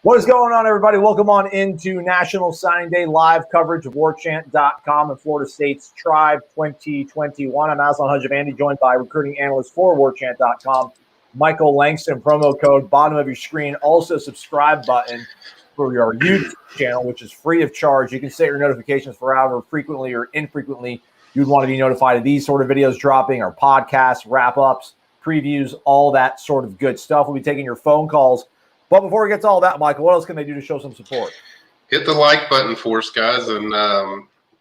What is going on, everybody? Welcome on into National Signing Day live coverage of Warchant.com and Florida State's Tribe 2021. I'm Aslan Hajavandi, joined by recruiting analyst for Warchant.com, Michael Langston. Promo code bottom of your screen. Also, subscribe button for your YouTube channel, which is free of charge. You can set your notifications for however frequently or infrequently you'd want to be notified of these sort of videos dropping, our podcasts, wrap-ups, previews, all that sort of good stuff. We'll be taking your phone calls. But before we get to all that, Michael, what else can they do to show some support? Hit the like button for us, guys, and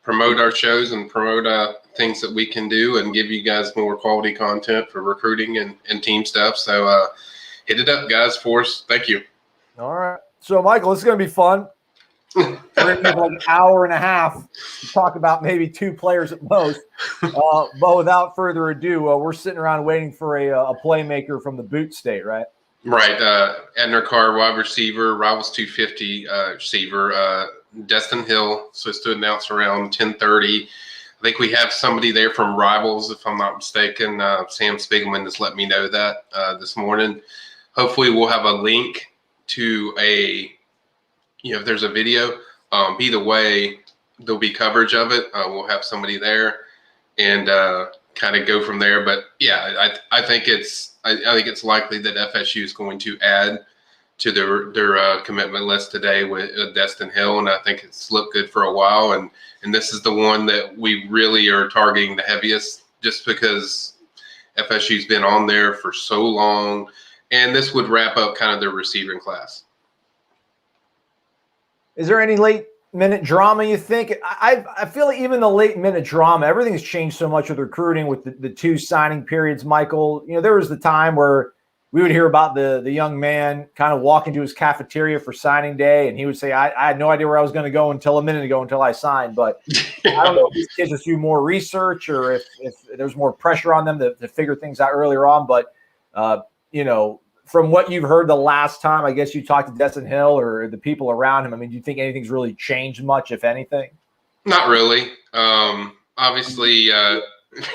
promote our shows and promote things that we can do and give you guys more quality content for recruiting and team stuff. So hit it up, guys, for us. Thank you. All right. So, Michael, this is going to be fun. We're going to have like an hour and a half to talk about maybe two players at most. But without further ado, we're sitting around waiting for a playmaker from the boot state, right? Right. Edner Carr, wide receiver, Rivals 250 receiver. Destin Hill, supposed to announce around 10:30. I think we have somebody there from Rivals, if I'm not mistaken. Sam Spiegelman just let me know that this morning. Hopefully we'll have a link to if there's a video. Either way, there'll be coverage of it. We'll have somebody there and kind of go from there. But yeah, I think it's likely that FSU is going to add to their commitment list today with Destin Hill, and I think it's looked good for a while. And this is the one that we really are targeting the heaviest, just because FSU's been on there for so long, and this would wrap up kind of their receiving class. Is there any late-minute drama, you think? I feel like even the late-minute drama, everything's changed so much with recruiting with the two signing periods, Michael. You know, there was the time where we would hear about the young man kind of walking to his cafeteria for signing day, and he would say, I had no idea where I was going to go until a minute ago until I signed. But I don't know if these kids just do more research or if there's more pressure on them to figure things out earlier on. But, from what you've heard the last time, I guess you talked to Destin Hill or the people around him. I mean, do you think anything's really changed much, if anything? Not really. Obviously,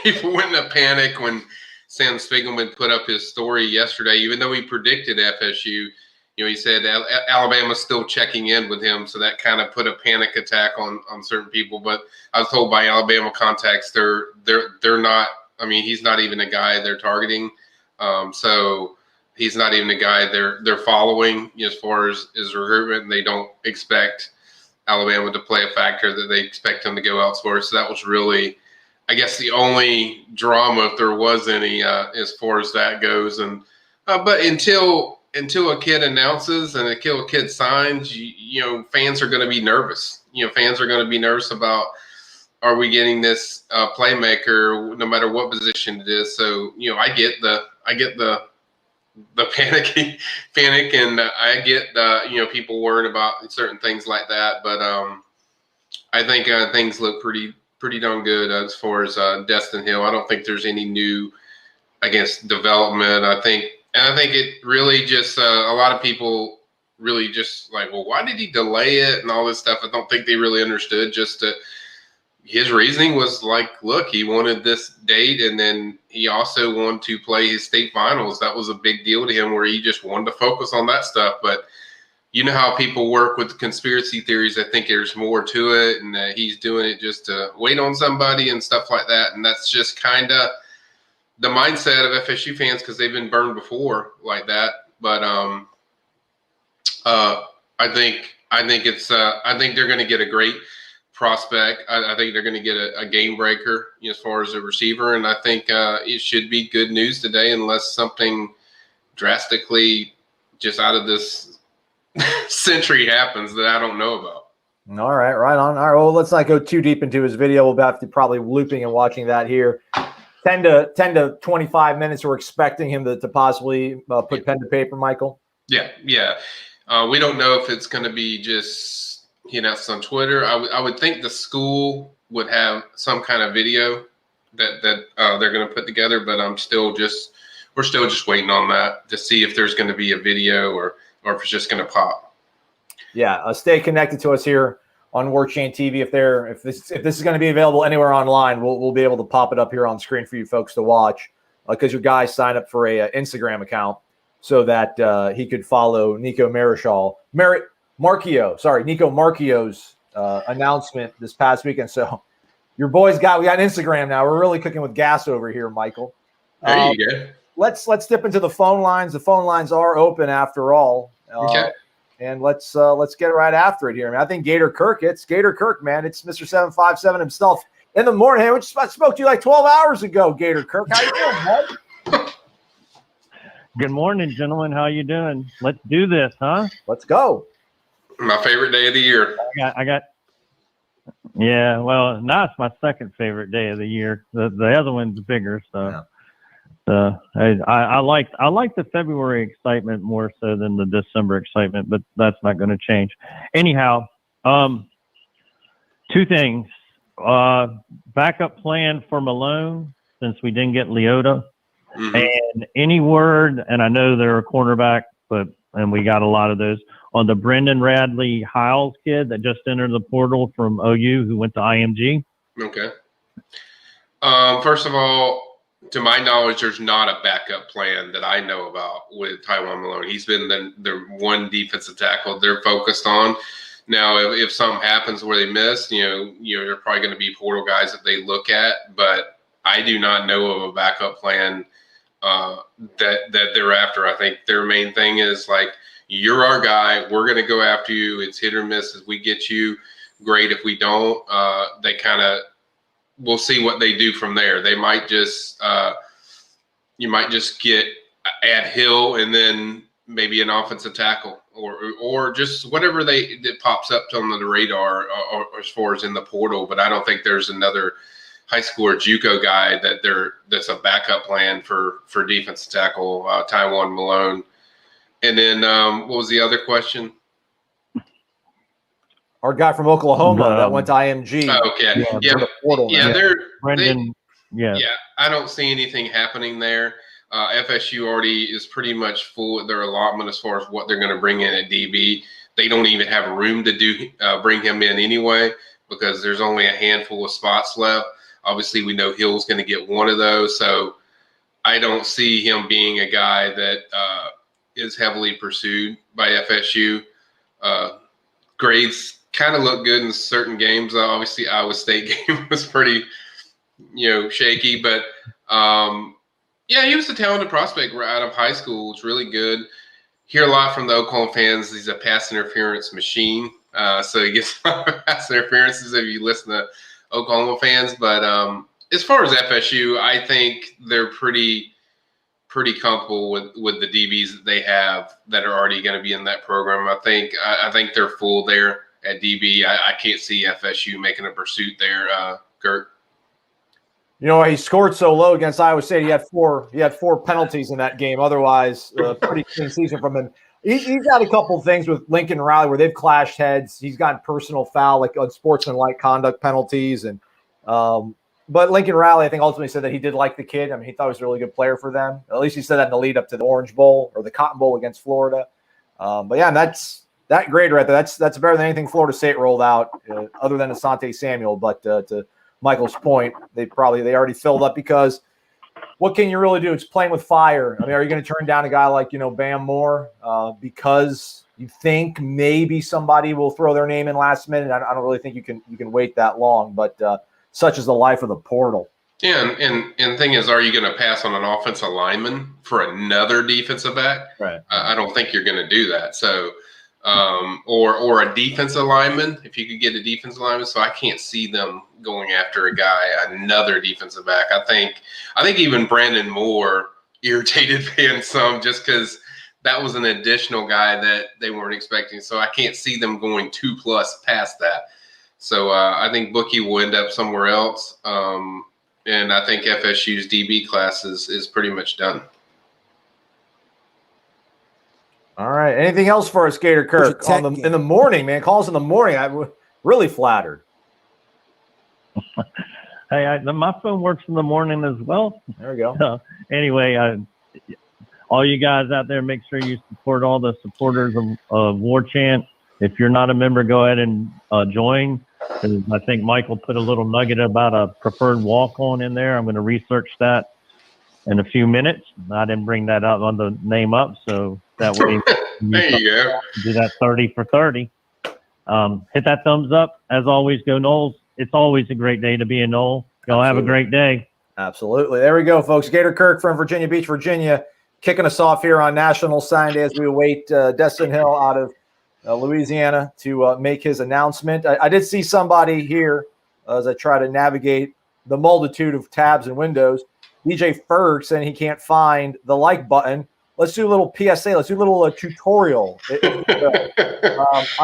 people went in a panic when Sam Spiegelman put up his story yesterday, even though he predicted FSU. He said Alabama's still checking in with him, so that kind of put a panic attack on certain people. But I was told by Alabama contacts they're not. I mean, he's not even a guy they're targeting. So he's not even a guy they're following as far as his recruitment. They don't expect Alabama to play a factor, that they expect him to go elsewhere. So that was really, I guess, the only drama, if there was any, as far as that goes. And but until a kid announces and until a kid signs, fans are going to be nervous. Fans are going to be nervous about, are we getting this playmaker, no matter what position it is. So I get the panic, and I get people worrying about certain things like that. But I think things look pretty darn good as far as Destin Hill. I don't think there's any new, development. I think it really just a lot of people really just like, well, why did he delay it and all this stuff? I don't think they really understood. His reasoning was like, look, he wanted this date, and then he also wanted to play his state finals. That was a big deal to him, where he just wanted to focus on that stuff. But you know how people work with conspiracy theories. I think there's more to it, and that he's doing it just to wait on somebody and stuff like that. And that's just kind of the mindset of FSU fans, because they've been burned before like that. But I think they're going to get a great prospect. I think they're going to get a game breaker as far as a receiver, and I think it should be good news today, unless something drastically just out of this century happens that I don't know about. All right, right on. All right, well, let's not go too deep into his video. We'll have to probably looping and watching that here. 10 to 25 minutes. We're expecting him to possibly put pen to paper, Michael. Yeah. We don't know if it's going to be just he announced on Twitter. I would think the school would have some kind of video that they're going to put together, but we're still just waiting on that to see if there's going to be a video or if it's just going to pop. Yeah, stay connected to us here on Warchant TV. If this is going to be available anywhere online, we'll be able to pop it up here on screen for you folks to watch, because your guys sign up for a Instagram account. so that he could follow Nico Marchio's announcement this past weekend. So your boys we got an Instagram now. We're really cooking with gas over here, Michael. There you go. Let's dip into the phone lines. The phone lines are open after all. Okay. And let's get right after it here. I mean, I think Gator Kirk, man. It's Mr. 757 himself in the morning. Hey, we just spoke to you like 12 hours ago, Gator Kirk. How you doing, bud? Good morning, gentlemen. How you doing? Let's do this, huh? Let's go. My favorite day of the year. Yeah, well, now it's my second favorite day of the year. The other one's bigger, so I like the February excitement more so than the December excitement, but that's not going to change. Anyhow, two things. Backup plan for Malone since we didn't get Leota. Mm-hmm. And any word, and I know they're a cornerback, and we got a lot of those, on the Brendan Radley Hiles kid that just entered the portal from OU who went to IMG? Okay. First of all, to my knowledge, there's not a backup plan that I know about with Taiwan Malone. He's been the one defensive tackle they're focused on. Now, if something happens where they miss, they're probably going to be portal guys that they look at, but I do not know of a backup plan that they're after. I think their main thing is like, you're our guy. We're going to go after you. It's hit or miss. As we get you, great. If we don't, we'll see what they do from there. They might just, you might just add Hill and then maybe an offensive tackle or just whatever that pops up on the radar or as far as in the portal. But I don't think there's another high school or JUCO guy that's a backup plan for defensive tackle, Taiwan Malone. And then what was the other question? Our guy from Oklahoma that went to IMG. Okay. Yeah. I don't see anything happening there. FSU already is pretty much full at their allotment as far as what they're going to bring in at DB. They don't even have room to bring him in anyway because there's only a handful of spots left. Obviously, we know Hill's going to get one of those. So I don't see him being a guy that is heavily pursued by FSU. Grades kind of look good in certain games. Obviously, Iowa State game was pretty, shaky. But, he was a talented prospect right out of high school. It's really good. Hear a lot from the Oklahoma fans. He's a pass interference machine. So he gets a lot of pass interferences if you listen to Oklahoma fans. But as far as FSU, I think they're pretty comfortable with the DBs that they have that are already going to be in that program. I think they're full there at DB. I can't see FSU making a pursuit there, Kurt. He scored so low against Iowa State. He had four penalties in that game. Otherwise, pretty clean season from him. He's got a couple things with Lincoln Riley where they've clashed heads. He's gotten personal foul, like unsportsmanlike conduct penalties, and but Lincoln Riley, I think, ultimately said that he did like the kid. I mean, he thought he was a really good player for them. At least he said that in the lead up to the Orange Bowl or the Cotton Bowl against Florida. But yeah, that's that grade right there. That's better than anything Florida State rolled out, other than Asante Samuel. But to Michael's point, they already filled up because what can you really do? It's playing with fire. I mean, are you going to turn down a guy like Bam Moore because you think maybe somebody will throw their name in last minute? I don't really think you can wait that long, but such is the life of the portal. Yeah, and the thing is, are you going to pass on an offensive lineman for another defensive back? Right. I don't think you're going to do that. So, or a defensive lineman, if you could get a defensive lineman. So I can't see them going after another defensive back. I think even Brandon Moore irritated fans some just because that was an additional guy that they weren't expecting. So I can't see them going 2+ past that. So I think Bookie will end up somewhere else. And I think FSU's DB class is pretty much done. All right. Anything else for us, Gator Kirk? In the morning, man. Call us in the morning. I'm really flattered. Hey, my phone works in the morning as well. There we go. Anyway, all you guys out there, make sure you support all the supporters of Warchant. If you're not a member, go ahead and join. I think Michael put a little nugget about a preferred walk-on in there. I'm going to research that. in a few minutes. I didn't bring that up on the name up, so that way There you go. do that 30 for 30. Hit that thumbs up. As always, go Noles. It's always a great day to be a Nole. Y'all have a great day. Absolutely. There we go, folks. Gator Kirk from Virginia Beach, Virginia, kicking us off here on National Sign Day as we await Destin Hill out of Louisiana to make his announcement. I did see somebody here as I try to navigate the multitude of tabs and windows. DJ Ferg saying he can't find the like button. Let's do a little PSA. Let's do a little tutorial. I'm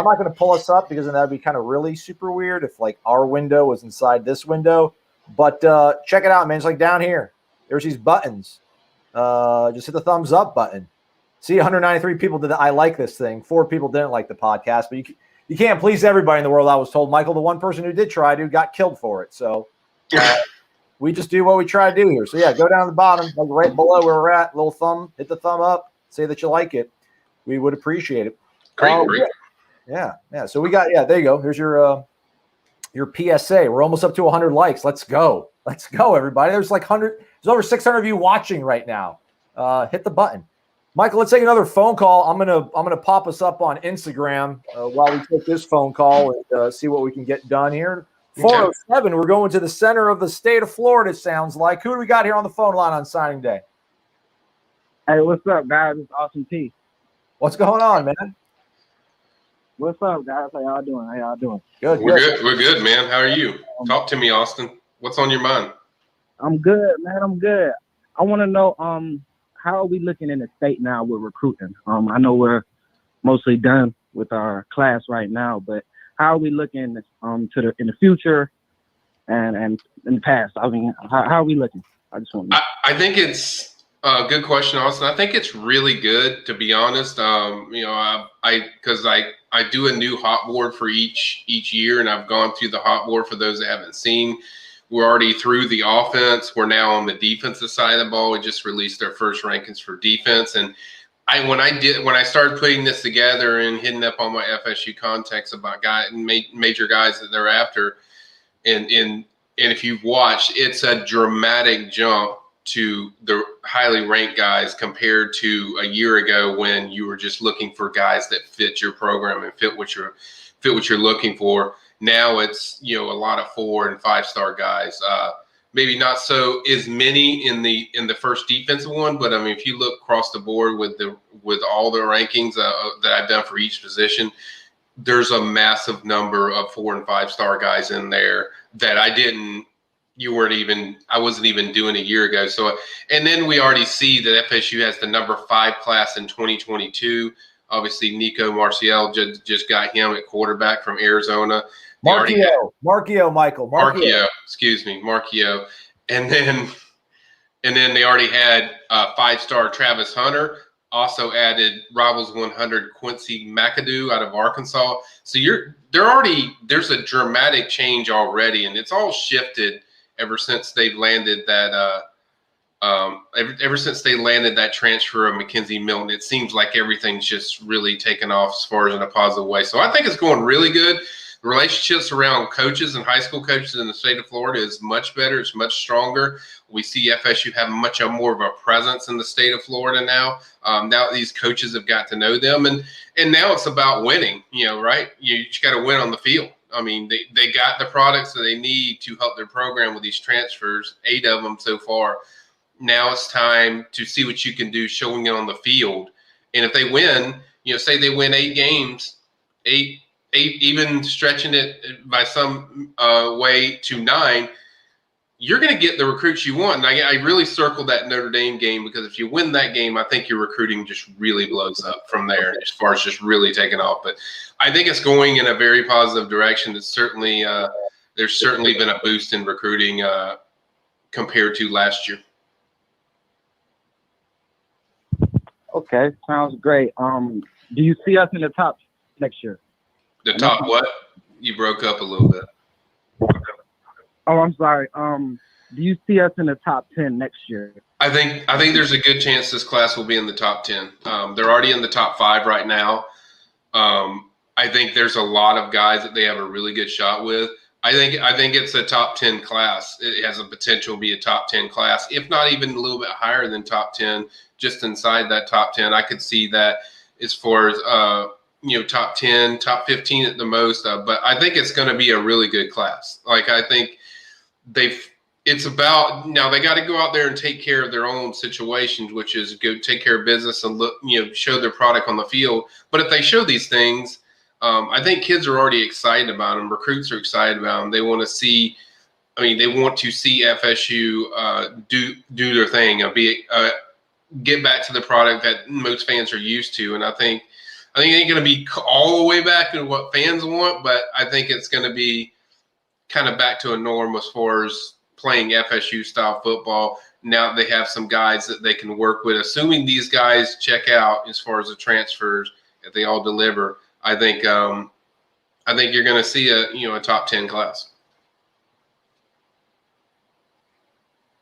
not going to pull us up because then that would be kind of really super weird if like our window was inside this window. But check it out, man. It's like down here. There's these buttons. Just hit the thumbs up button. See, 193 people did I like this thing. 4 people didn't like the podcast. But you can't please everybody in the world, I was told. Michael, the one person who did try to, got killed for it. So we just do what we try to do here. So, yeah, go down to the bottom, like right below where we're at. Little thumb. Hit the thumb up. Say that you like it. We would appreciate it. Great. Yeah. So we got, there you go. Here's your PSA. We're almost up to 100 likes. Let's go, everybody. There's like 100. There's over 600 of you watching right now. Hit the button, Michael. Let's take another phone call. I'm gonna pop us up on Instagram while we take this phone call and see what we can get done here. 407. We're going to the center of the state of Florida. Sounds like. Who do we got here on the phone line on signing day? Hey, what's up, guys? It's Austin T. What's going on, man? What's up, guys? How y'all doing? Good. We're good, man. How are you? Talk to me, Austin. What's on your mind? I'm good, man. I'm good. I want to know, how are we looking in the state now with recruiting? I know we're mostly done with our class right now, but how are we looking in the future and in the past? I mean, how are we looking? I just want to know. I think it's a good question, Austin. I think it's really good, to be honest. Because I do a new hot board for each year, and I've gone through the hot board for those that haven't seen. We're already through the offense. We're now on the defensive side of the ball. We just released our first rankings for defense. And when I started putting this together and hitting up on my FSU contacts about major guys that they're after, and if you've watched, it's a dramatic jump to the highly ranked guys compared to a year ago when you were just looking for guys that fit your program and fit what you're looking for. Now it's, a lot of 4- and 5-star guys. Maybe not so as many in the first defensive one, but I mean, if you look across the board with all the rankings that I've done for each position, there's a massive number of 4- and 5-star guys in there that I wasn't even doing a year ago. So, and then we already see that FSU has the number 5 class in 2022. Obviously, Nico Marcial just got him at quarterback from Arizona. Marchio. And then they already had 5-star Travis Hunter. Also added Rivals 100 Quincy McAdoo out of Arkansas. So there's a dramatic change already, and it's all shifted ever since they've landed that transfer of Mackenzie Milton. It seems like everything's just really taken off as far as in a positive way. So I think it's going really good. The relationships around coaches and high school coaches in the state of Florida is much better. It's much stronger. We see FSU have much more of a presence in the state of Florida now. Now these coaches have got to know them, and now it's about winning. Right? You just got to win on the field. I mean, they got the products that they need to help their program with these transfers, 8 of them so far. Now it's time to see what you can do showing it on the field. And if they win, say they win 8 games, 8, even stretching it by some way to 9, you're going to get the recruits you want. And I really circled that Notre Dame game because if you win that game, I think your recruiting just really blows up from there as far as just really taking off. But I think it's going in a very positive direction. It's certainly there's certainly been a boost in recruiting compared to last year. Okay, sounds great. Do you see us in the top next year? The top what? You broke up a little bit. Oh, I'm sorry. Do you see us in the top 10 next year? I think there's a good chance this class will be in the top 10. They're already in the top 5 right now. I think there's a lot of guys that they have a really good shot with. I think it's a top 10 class. It has a potential to be a top 10 class, if not even a little bit higher than top 10. Just inside that top 10, I could see that as far as top 10, top 15 at the most. But I think it's going to be a really good class. Like I think it's about now they got to go out there and take care of their own situations, which is go take care of business and look, show their product on the field. But if they show these things, I think kids are already excited about them. Recruits are excited about them. They want to see. They want to see FSU do their thing, get back to the product that most fans are used to. And I think it ain't going to be all the way back to what fans want, but I think it's going to be kind of back to a norm as far as playing FSU style football. Now they have some guys that they can work with, assuming these guys check out as far as the transfers, if they all deliver. I think you're going to see a top 10 class.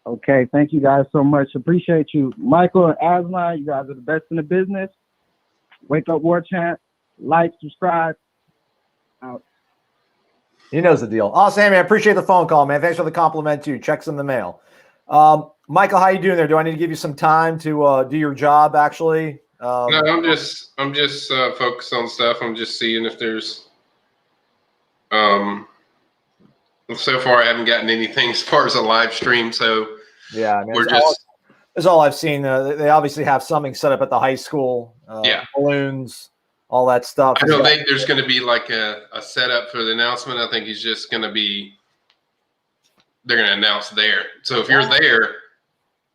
Okay, thank you guys so much. Appreciate you, Michael and Asma. You guys are the best in the business. Wake up, Warchant. Like, subscribe. Out. He knows the deal. Oh, Sammy, I appreciate the phone call, man. Thanks for the compliment too. Checks in the mail. Michael, how you doing there? Do I need to give you some time to do your job? Actually, no, I'm just focused on stuff. I'm just seeing if there's. So far, I haven't gotten anything as far as a live stream. So yeah, man, that's all I've seen. They obviously have something set up at the high school. Balloons. All that stuff. I don't think there's going to be like a setup for the announcement. I think he's just going to be – they're going to announce there. So if you're there,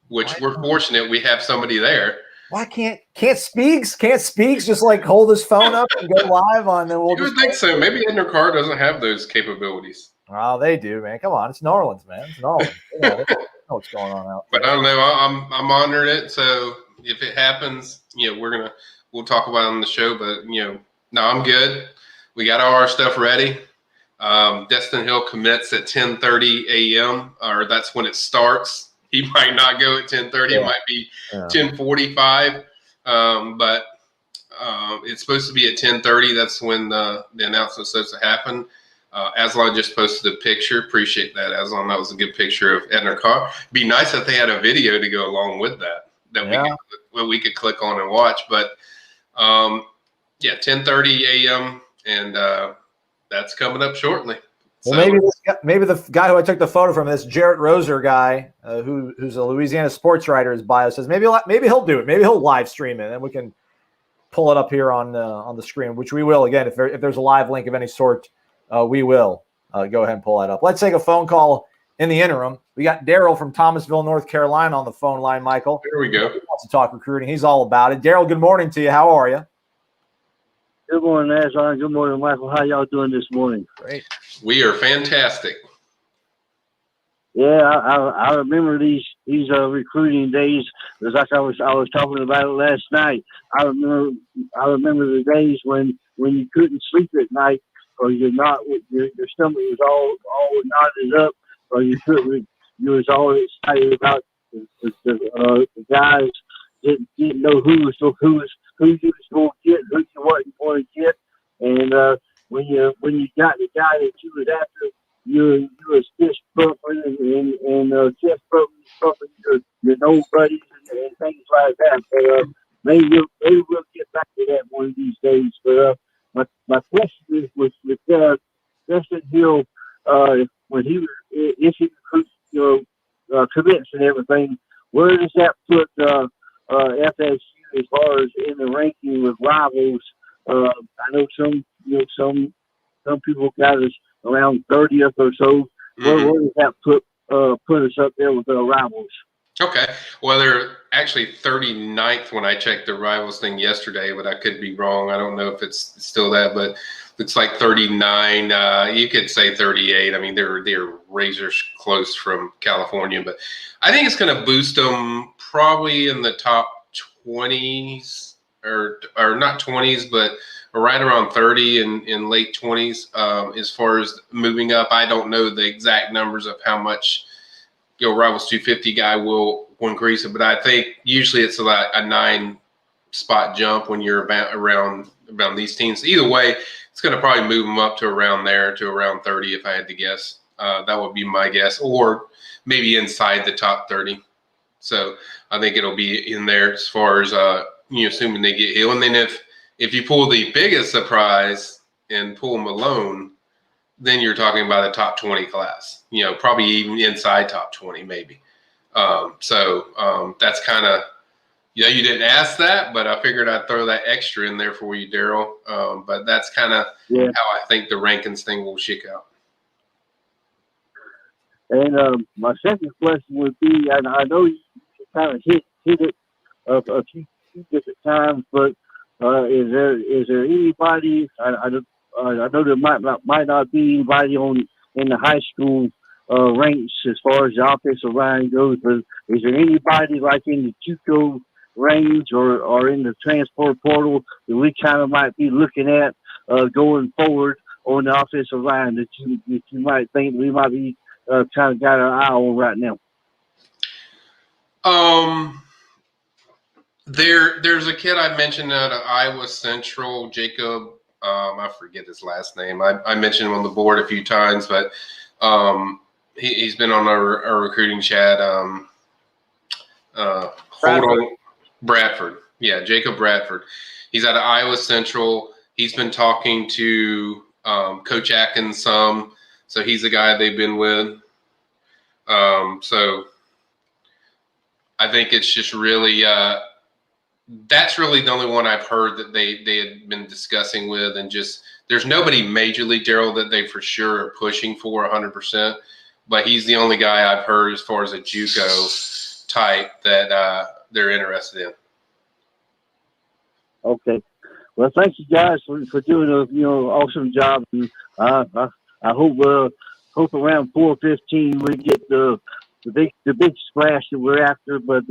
which we're fortunate we have somebody there. Why can't Speaks just like hold his phone up and go live on? Then we'll. You would think so. Maybe Car doesn't have those capabilities. Oh, they do, man. Come on, it's New Orleans, man. It's New Orleans. They know what's going on out there. But I don't know. I'm monitoring it. So if it happens, we'll talk about it on the show. But no, I'm good. We got all our stuff ready. Destin Hill commits at 10:30 a.m. or that's when it starts. He might not go at 10:30. It might be 10:45. But it's supposed to be at 10:30. That's when the announcement's supposed to happen. Aslan just posted a picture. Appreciate that, Aslan. That was a good picture of Edna Carr. Be nice if they had a video to go along with that we could click on and watch. But 10:30 a.m. and that's coming up shortly. Well, maybe the guy who I took the photo from, this Jarrett Roser guy, who's a Louisiana sports writer, his bio says maybe he'll do it. Maybe he'll live stream it, and we can pull it up here on the screen, which we will. Again, if there's a live link of any sort, we will go ahead and pull that up. Let's take a phone call in the interim. We got Daryl from Thomasville, North Carolina on the phone line, Michael. Here we go. He wants to talk recruiting. He's all about it. Daryl, good morning to you. How are you? Good morning, Aslan. Good morning, Michael. How y'all doing this morning? Great. We are fantastic. Yeah, I remember these recruiting days. It was like I was talking about it last night. I remember the days when you couldn't sleep at night, or your stomach was all knotted up, or you was all excited about the guys didn't know who you was going to get, who you wasn't going to get, and when you got the guy that you was after, you was fist bumping and chest bumping your old buddies and things like that. But maybe we'll get back to that one of these days. But my question is with Destin Hill, when he was issued commits and everything, where does that put FSU as far as in the ranking with rivals? I know some people got us around 30th or so. Where does that put us up there with our rivals? Okay. Well, they're actually 39th when I checked the rivals thing yesterday, but I could be wrong. I don't know if it's still that, but it's like 39. You could say 38. I mean, they're razors close from California, but I think it's going to boost them probably in the top 20s or not 20s, but right around 30 in late 20s. As far as moving up, I don't know the exact numbers of how much Rivals 250 guy will increase it, but I think usually it's a 9 spot jump when you're around around these teams. Either way, it's going to probably move them up to around there, to around 30, if I had to guess. That would be my guess, or maybe inside the top 30. So I think it'll be in there as far as assuming they get Hill. And then if you pull the biggest surprise and pull Malone, then you're talking about a top 20 class. Probably even inside top 20, maybe. So that's kind of, you didn't ask that, but I figured I'd throw that extra in there for you, Daryl. But that's kind of how I think the rankings thing will shake out. And my second question would be, I know you kind of hit it a few different times, but is there anybody? I know there might not be anybody in the high school ranks as far as the offensive line goes, but is there anybody like in the JUCO range or in the transfer portal that we kind of might be looking at going forward on the offensive line that you might think we might be kind of got our eye on right now? There's a kid I mentioned out of Iowa Central, Jacob. I forget his last name. I mentioned him on the board a few times, but he's been on our recruiting chat. Bradford. Yeah, Jacob Bradford. He's out of Iowa Central. He's been talking to Coach Atkins some, so he's the guy they've been with. So I think it's just really that's really the only one I've heard that they had been discussing with, and just there's nobody majorly, Daryl, that they for sure are pushing for 100%. But he's the only guy I've heard as far as a JUCO type that they're interested in. Okay. Well, thank you guys for doing a awesome job. And I hope around 4:15 we get the big splash that we're after. But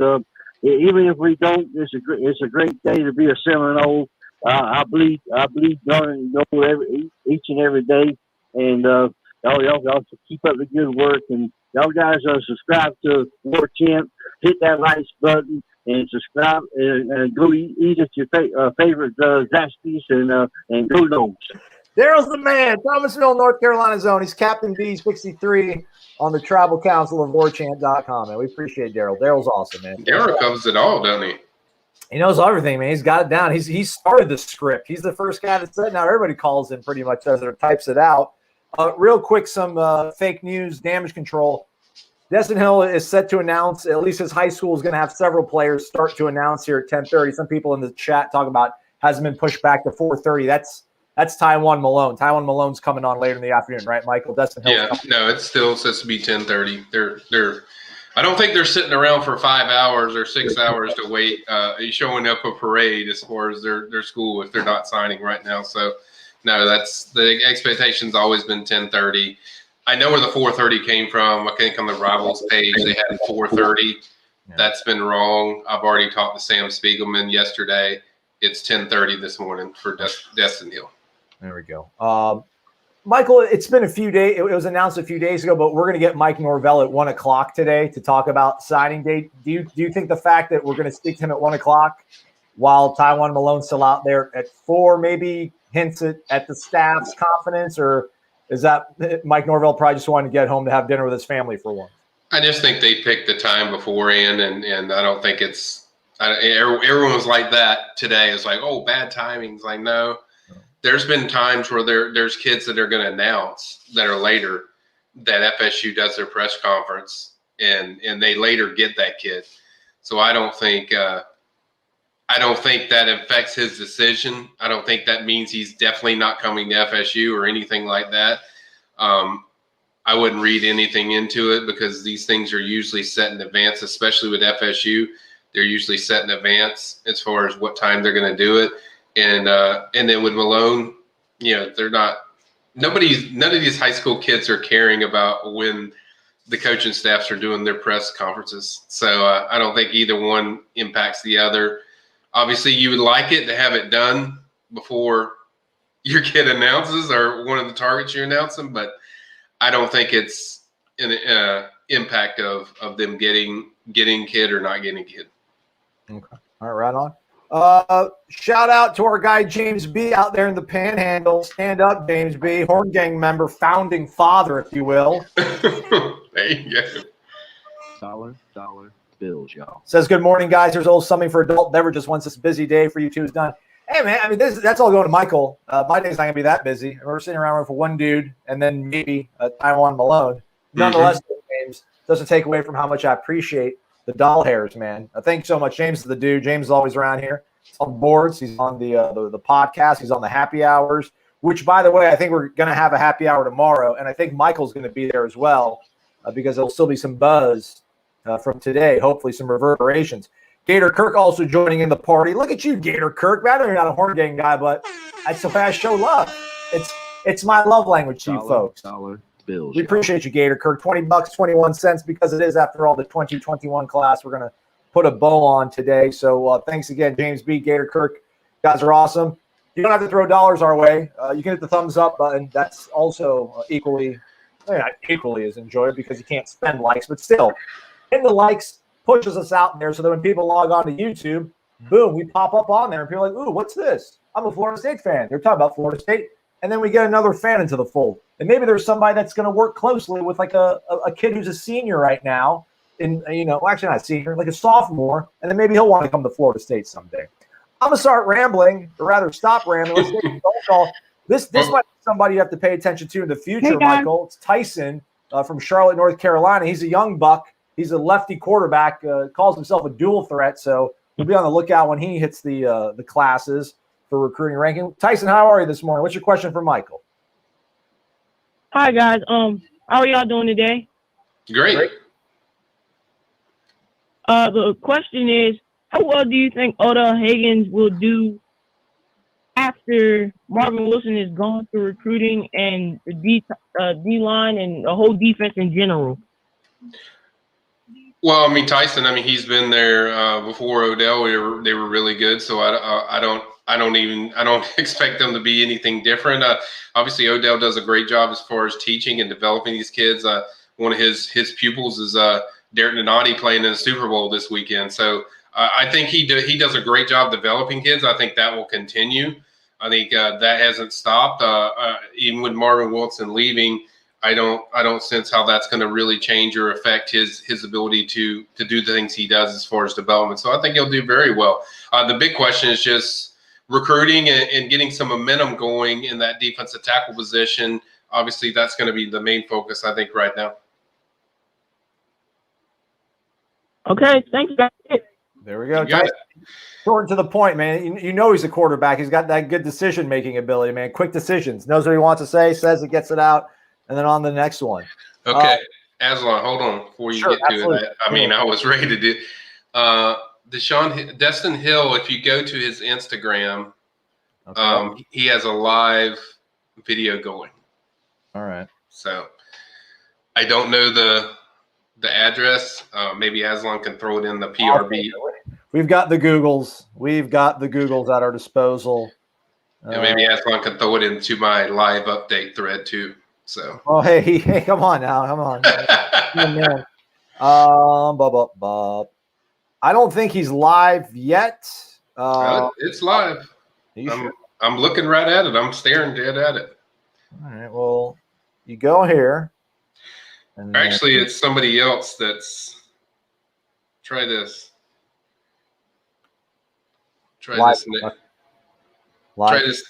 even if we don't, it's a great day to be a Seminole. I believe each and every day, and y'all keep up the good work, and y'all guys subscribe to Warchant, hit that like button, and subscribe, and go eat at your favorite Zaxby's, and go Noles. Daryl's the man. Thomasville, North Carolina's own. He's Captain B63 on the Tribal Council of Warchant.com, man. We appreciate Daryl. Daryl's awesome, man. Daryl covers it all, doesn't he? He knows everything, man. He's got it down. He started the script. He's the first guy that said it. Now everybody calls in pretty much as it types it out. Real quick, some fake news, damage control. Destin Hill is set to announce, at least his high school is going to have several players start to announce here at 10:30. Some people in the chat talking about hasn't been pushed back to 4:30. That's Taiwan Malone. Taiwan Malone's coming on later in the afternoon, right, Michael? Destin Hill. Yeah, no, it still says to be 10:30. They're I don't think they're sitting around for 5 hours or 6 hours to wait, showing up a parade as far as their school if they're not signing right now. So, no, that's the expectation's always been 10:30. I know where the 4:30 came from. I think on the Rivals page they had 4:30. Yeah. That's been wrong. I've already talked to Sam Spiegelman yesterday. It's 10:30 this morning for Destin Hill. There we go. Michael, it's been a few days. It was announced a few days ago, but we're going to get Mike Norvell at 1 o'clock today to talk about signing date. Do you think the fact that we're going to speak to him at 1 o'clock while Taiwan Malone's still out there at 4 maybe hints at the staff's confidence, or is that Mike Norvell probably just wanted to get home to have dinner with his family for one? I just think they picked the time beforehand, and I don't think everyone was like that today. It's like, oh, bad timing. It's like, no. There's been times where there's kids that are going to announce that are later that FSU does their press conference, and they later get that kid. So I don't think that affects his decision. I don't think that means he's definitely not coming to FSU or anything like that. I wouldn't read anything into it because these things are usually set in advance, especially with FSU. They're usually set in advance as far as what time they're going to do it. And then with Malone, they're not. None of these high school kids are caring about when the coaching staffs are doing their press conferences. So I don't think either one impacts the other. Obviously, you would like it to have it done before your kid announces or one of the targets you're announcing, but I don't think it's an impact of them getting kid or not getting kid. Okay. All right, right on. Shout out to our guy James B out there in the Panhandle. Stand up, James B. Horn Gang member, founding father, if you will. There you go. Dollar bills, y'all. Says good morning, guys. There's always something for adult beverages once this busy day for you two is done. Hey, man, I mean, that's all going to Michael. My day's not going to be that busy. We're sitting around for one dude and then maybe Taiwan Malone. Nonetheless, James, doesn't take away from how much I appreciate the doll hairs, man. Thanks so much. James is the dude. James is always around here. He's on boards. He's on the podcast. He's on the happy hours, which, by the way, I think we're going to have a happy hour tomorrow. And I think Michael's going to be there as well because there'll still be some buzz from today, hopefully some reverberations. Gator Kirk also joining in the party. Look at you, Gator Kirk. I know you're not a Horn Gang guy, but that's the way I show love. It's my love language to you folks. Dollar bills. We appreciate you, Gator Kirk. $20, 21 cents, because it is, after all, the 2021 class we're going to put a bow on today. So thanks again, James B., Gator Kirk. You guys are awesome. You don't have to throw dollars our way. You can hit the thumbs up button. That's also equally as enjoyable because you can't spend likes, but still, hitting the likes pushes us out there so that when people log on to YouTube, boom, we pop up on there and people are like, ooh, what's this? I'm a Florida State fan. They're talking about Florida State. And then we get another fan into the fold. And maybe there's somebody that's going to work closely with like a kid who's a senior right now, actually not a senior, like a sophomore, and then maybe he'll want to come to Florida State someday. I'm going to start rambling, or rather stop rambling. Let's take a phone call. This might be somebody you have to pay attention to in the future, Michael. It's Tyson from Charlotte, North Carolina. He's a young buck. He's a lefty quarterback, calls himself a dual threat, so we'll be on the lookout when he hits the classes for recruiting ranking. Tyson, how are you this morning? What's your question for Michael? Hi, guys. How are y'all doing today? Great. The question is, how well do you think Odell Higgins will do after Marvin Wilson is gone for recruiting and the D-line and the whole defense in general? Well, I mean, Tyson, he's been there before Odell. They were really good, so I don't expect them to be anything different. Obviously, Odell does a great job as far as teaching and developing these kids. One of his pupils is Derek Donati playing in the Super Bowl this weekend. So I think he does a great job developing kids. I think that will continue. I think that hasn't stopped. Even with Marvin Wilson leaving, I don't sense how that's going to really change or affect his ability to do the things he does as far as development. So I think he'll do very well. The big question is just recruiting and getting some momentum going in that defensive tackle position. Obviously, that's going to be the main focus, I think, right now. Okay, thanks, guys. There we go. Short and to the point, man. You know he's a quarterback. He's got that good decision-making ability, man. Quick decisions. Knows what he wants to say, says it, gets it out, and then on the next one. Okay. Aslan, hold on before you get to that. I was ready to do Destin Hill, if you go to his Instagram, he has a live video going. All right. So I don't know the address. Maybe Aslan can throw it in the PRB. We've got the Googles. At our disposal. And maybe Aslan can throw it into my live update thread too. So. Oh, hey, come on now. Come on. I don't think he's live yet. It's live. I'm looking right at it. I'm staring dead at it. All right. Well, you go here. And actually, it's somebody else that's. Try this. Try this name. Try this.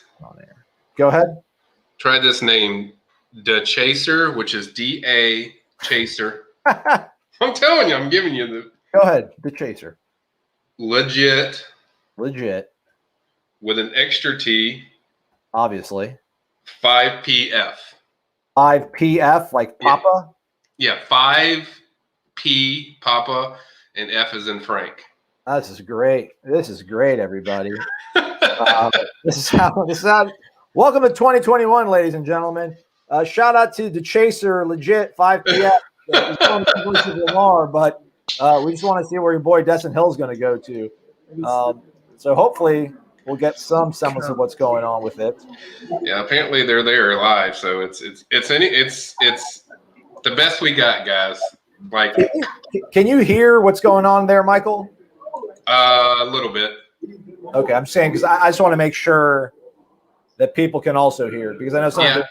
Go ahead. Try this name. The Chaser, which is D-A Chaser. I'm telling you, I'm giving you the. Go ahead, the Chaser. Legit. With an extra T. Obviously. 5PF. 5PF, like Papa? Yeah, 5P Papa and F is in Frank. This is great. Everybody. This is how. Welcome to 2021, ladies and gentlemen. Shout out to the Chaser, legit 5PF. But we just want to see where your boy Destin Hill is going to go to. So hopefully we'll get some semblance of what's going on with it. Yeah, apparently they're there live, so it's the best we got, guys. Like, can you hear what's going on there, Michael? A little bit. Okay, I'm saying because I just want to make sure that people can also hear because I know some. Yeah.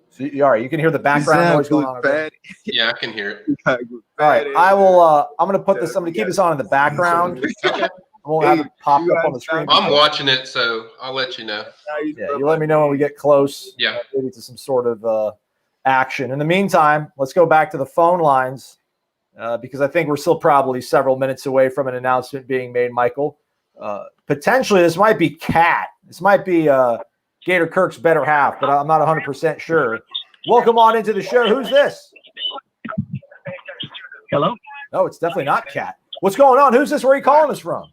So all right, you can hear the background noise going on. Okay? Yeah, I can hear it. All right, I will. I'm going to put this. I'm going to keep this on in the background. I won't have it popped up on the screen. I'm watching it, so I'll let you know. Yeah, you let me know when we get close. Yeah. Maybe to some sort of action. In the meantime, let's go back to the phone lines because I think we're still probably several minutes away from an announcement being made, Michael. Potentially, this might be Cat. This might be Gator Kirk's better half, but I'm not 100% sure. Welcome on into the show. Who's this? Hello? No, it's definitely not Cat. What's going on? Who's this? Where are you calling us from?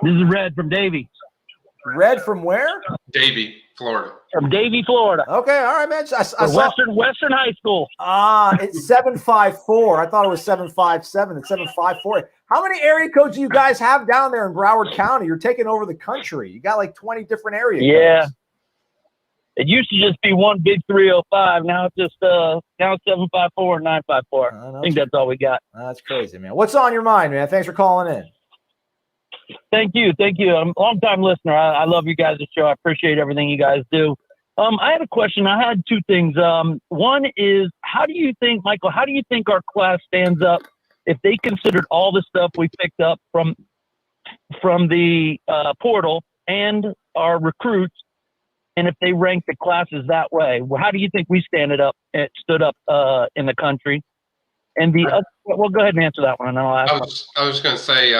This is Red from Davie. Red from where? Davie, Florida. From Davie, Florida. Okay, all right, man. I saw Western High School. It's 754. I thought it was 757. It's 754. How many area codes do you guys have down there in Broward County? You're taking over the country. You got like 20 different area codes. It used to just be one big 305. Now it's just now it's 754 and 954. I think that's all we got. That's crazy, man. What's on your mind, man? Thanks for calling in. Thank you. I'm a long-time listener. I love you guys' show. I appreciate everything you guys do. I had a question. I had two things. One is, how do you think, Michael, our class stands up if they considered all the stuff we picked up from the portal and our recruits, and if they ranked the classes that way? How do you think we stood up in the country? And well, go ahead and answer that one. And I'll ask. I was going to say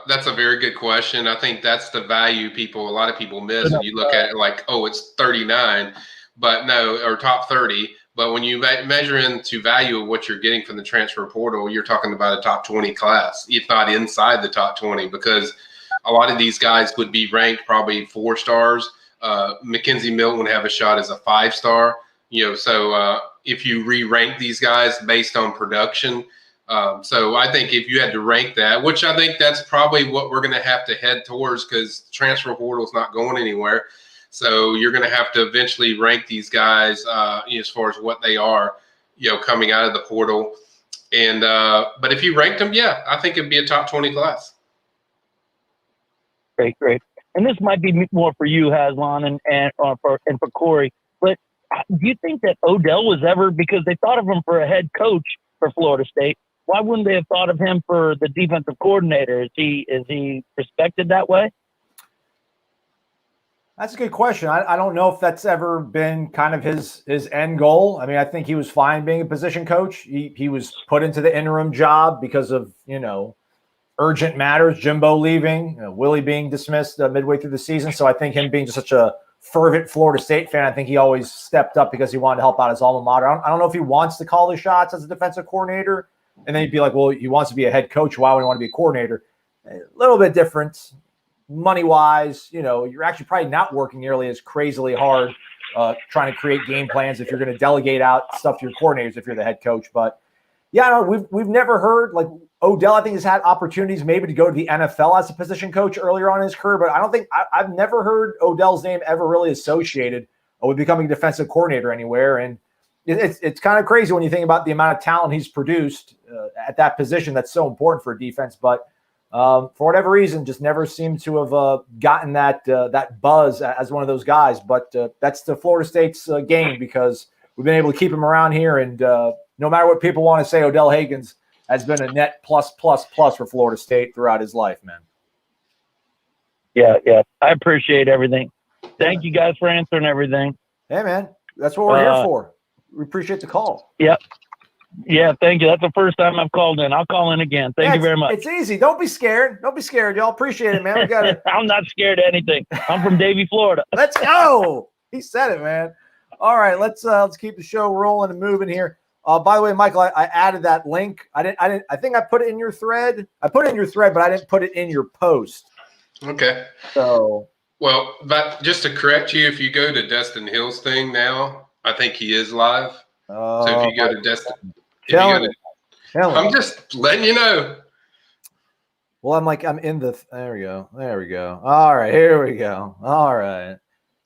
that's a very good question. I think that's the value a lot of people miss. And you look at it like, oh, it's 39, but no, or top 30. But when you measure into value of what you're getting from the transfer portal, you're talking about a top 20 class, if not inside the top 20, because a lot of these guys would be ranked probably 4 stars. Mackenzie Milton would have a shot as a 5-star. So if you re-rank these guys based on production. So I think if you had to rank that, which I think that's probably what we're going to have to head towards because transfer portal is not going anywhere. So you're going to have to eventually rank these guys as far as what they are, coming out of the portal. And but if you ranked them, yeah, I think it'd be a top 20 class. Great. And this might be more for you, Haslan, and for Corey. But do you think that Odell was ever, because they thought of him for a head coach for Florida State, why wouldn't they have thought of him for the defensive coordinator? Is he respected that way? That's a good question. I don't know if that's ever been kind of his end goal. I mean, I think he was fine being a position coach. He was put into the interim job because of, urgent matters, Jimbo leaving, Willie being dismissed midway through the season. So I think him being just such a fervent Florida State fan, I think he always stepped up because he wanted to help out his alma mater. I don't know if he wants to call the shots as a defensive coordinator. And then he'd be like, well, he wants to be a head coach. Why would he want to be a coordinator? A little bit different money-wise. You're actually probably not working nearly as crazily hard trying to create game plans if you're going to delegate out stuff to your coordinators if you're the head coach. But, yeah, we've never heard, like, Odell, I think, has had opportunities maybe to go to the NFL as a position coach earlier on in his career, but I don't think I've never heard Odell's name ever really associated with becoming a defensive coordinator anywhere. And it's kind of crazy when you think about the amount of talent he's produced at that position that's so important for a defense. But for whatever reason, just never seemed to have gotten that buzz as one of those guys. But that's the Florida State's game because we've been able to keep him around here. And no matter what people want to say, Odell Hagens has been a net plus for Florida State throughout his life, man. Yeah. I appreciate everything. Thank you guys for answering everything. Hey, man, that's what we're here for. We appreciate the call. Yep. Yeah, thank you. That's the first time I've called in. I'll call in again. Thank you very much. It's easy. Don't be scared. Y'all appreciate it, man. We got it. I'm not scared of anything. I'm from Davie, Florida. Let's go. He said it, man. All right, let's keep the show rolling and moving here. By the way, Michael, I added that link. I think I put it in your thread. I put it in your thread, but I didn't put it in your post. Okay. So. Well, but just to correct you, if you go to Destin Hill's thing now, I think he is live. So if you go to Destin, I'm just letting you know. Well, I'm in the. There we go. All right, here we go. All right.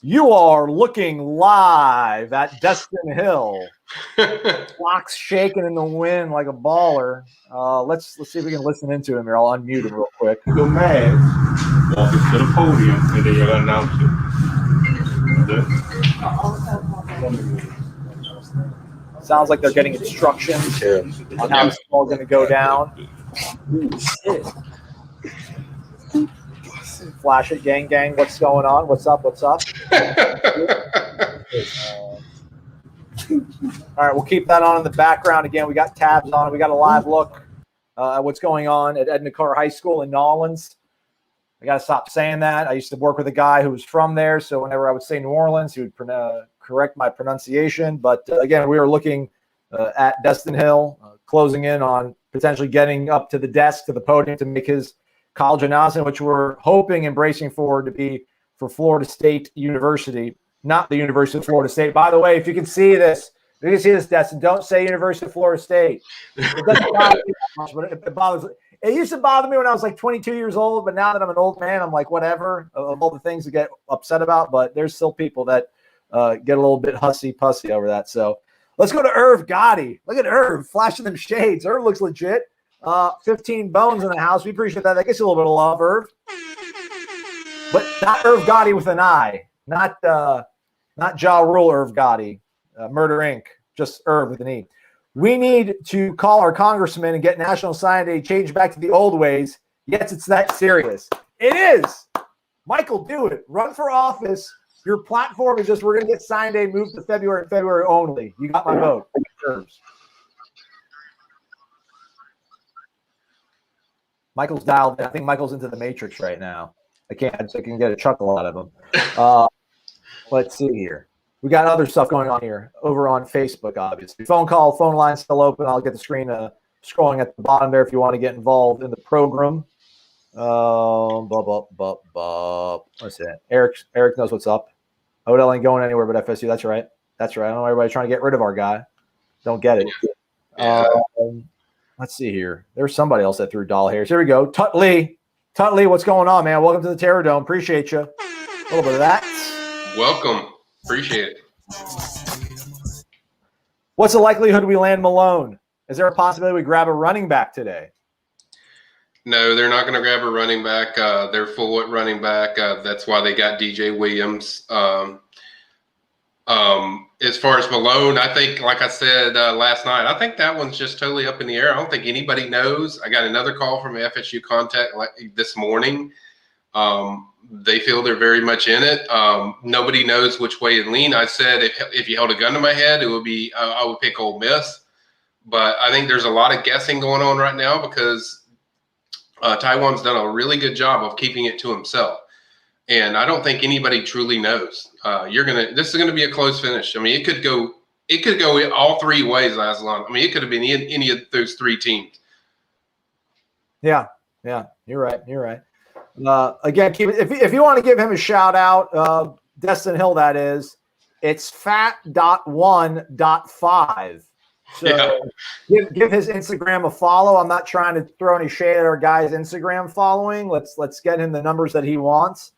You are looking live at Destin Hill. Clock's shaking in the wind like a baller. Let's see if we can listen into him here. I'll unmute him real quick. Go mad. walk us to the podium, and then you're going to announce it. Sounds like they're getting instructions on how it's all going to go down. Flash it, gang, gang. What's going on? What's up? What's up? All right, we'll keep that on in the background. Again, we got tabs on it. We got a live look at what's going on at Edna Carr High School in Noles. I got to stop saying that. I used to work with a guy who was from there, so whenever I would say New Orleans, he would correct my pronunciation. But again, we were looking at Destin Hill, closing in on potentially getting up to the desk, to the podium to make his college announcement, which we're hoping and bracing for to be for Florida State University, not the University of Florida State. By the way, if you can see this, Destin, don't say University of Florida State. It doesn't bother me that much, but it bothers. It used to bother me when I was like 22 years old, but now that I'm an old man, I'm like, whatever, of all the things to get upset about. But there's still people that get a little bit hussy-pussy over that. So let's go to Irv Gotti. Look at Irv flashing them shades. Irv looks legit. 15 bones in the house. We appreciate that. That gets you a little bit of love, Irv. But not Irv Gotti with an I. Not Ja Rule Irv Gotti. Murder Inc. Just Irv with an E. We need to call our congressman and get National Sign Day changed back to the old ways. Yes, it's that serious. It is. Michael, do it. Run for office. Your platform is just we're going to get Sign Day moved to February only. You got my vote. Michael's dialed in. I think Michael's into the Matrix right now. I can get a chuckle out of him. Let's see here. We got other stuff going on here over on Facebook, obviously. Phone line still open. I'll get the screen scrolling at the bottom there if you want to get involved in the program. What's that? Eric knows what's up. Odell ain't going anywhere but FSU. That's right. I don't know everybody trying to get rid of our guy. Don't get it. Yeah. Let's see here. There's somebody else that threw doll hairs. Here we go. Tut Lee, what's going on, man? Welcome to the Terror Dome. Appreciate you. A little bit of that. Welcome. Appreciate it. What's the likelihood we land Malone? Is there a possibility we grab a running back today? No, they're not going to grab a running back. They're full at running back. That's why they got DJ Williams. As far as Malone, I think, like I said last night, I think that one's just totally up in the air. I don't think anybody knows. I got another call from FSU contact this morning. They feel they're very much in it. Nobody knows which way to lean. I said if you held a gun to my head, it would be I would pick Ole Miss. But I think there's a lot of guessing going on right now because Tywone's done a really good job of keeping it to himself. And I don't think anybody truly knows. This is gonna be a close finish. I mean, it could go all three ways, Aslan. I mean, it could have been any of those three teams. Yeah, you're right. Again, if you want to give him a shout out, Destin Hill, that is, it's fat.1.5. So give his Instagram a follow. I'm not trying to throw any shade at our guy's Instagram following. Let's get him the numbers that he wants.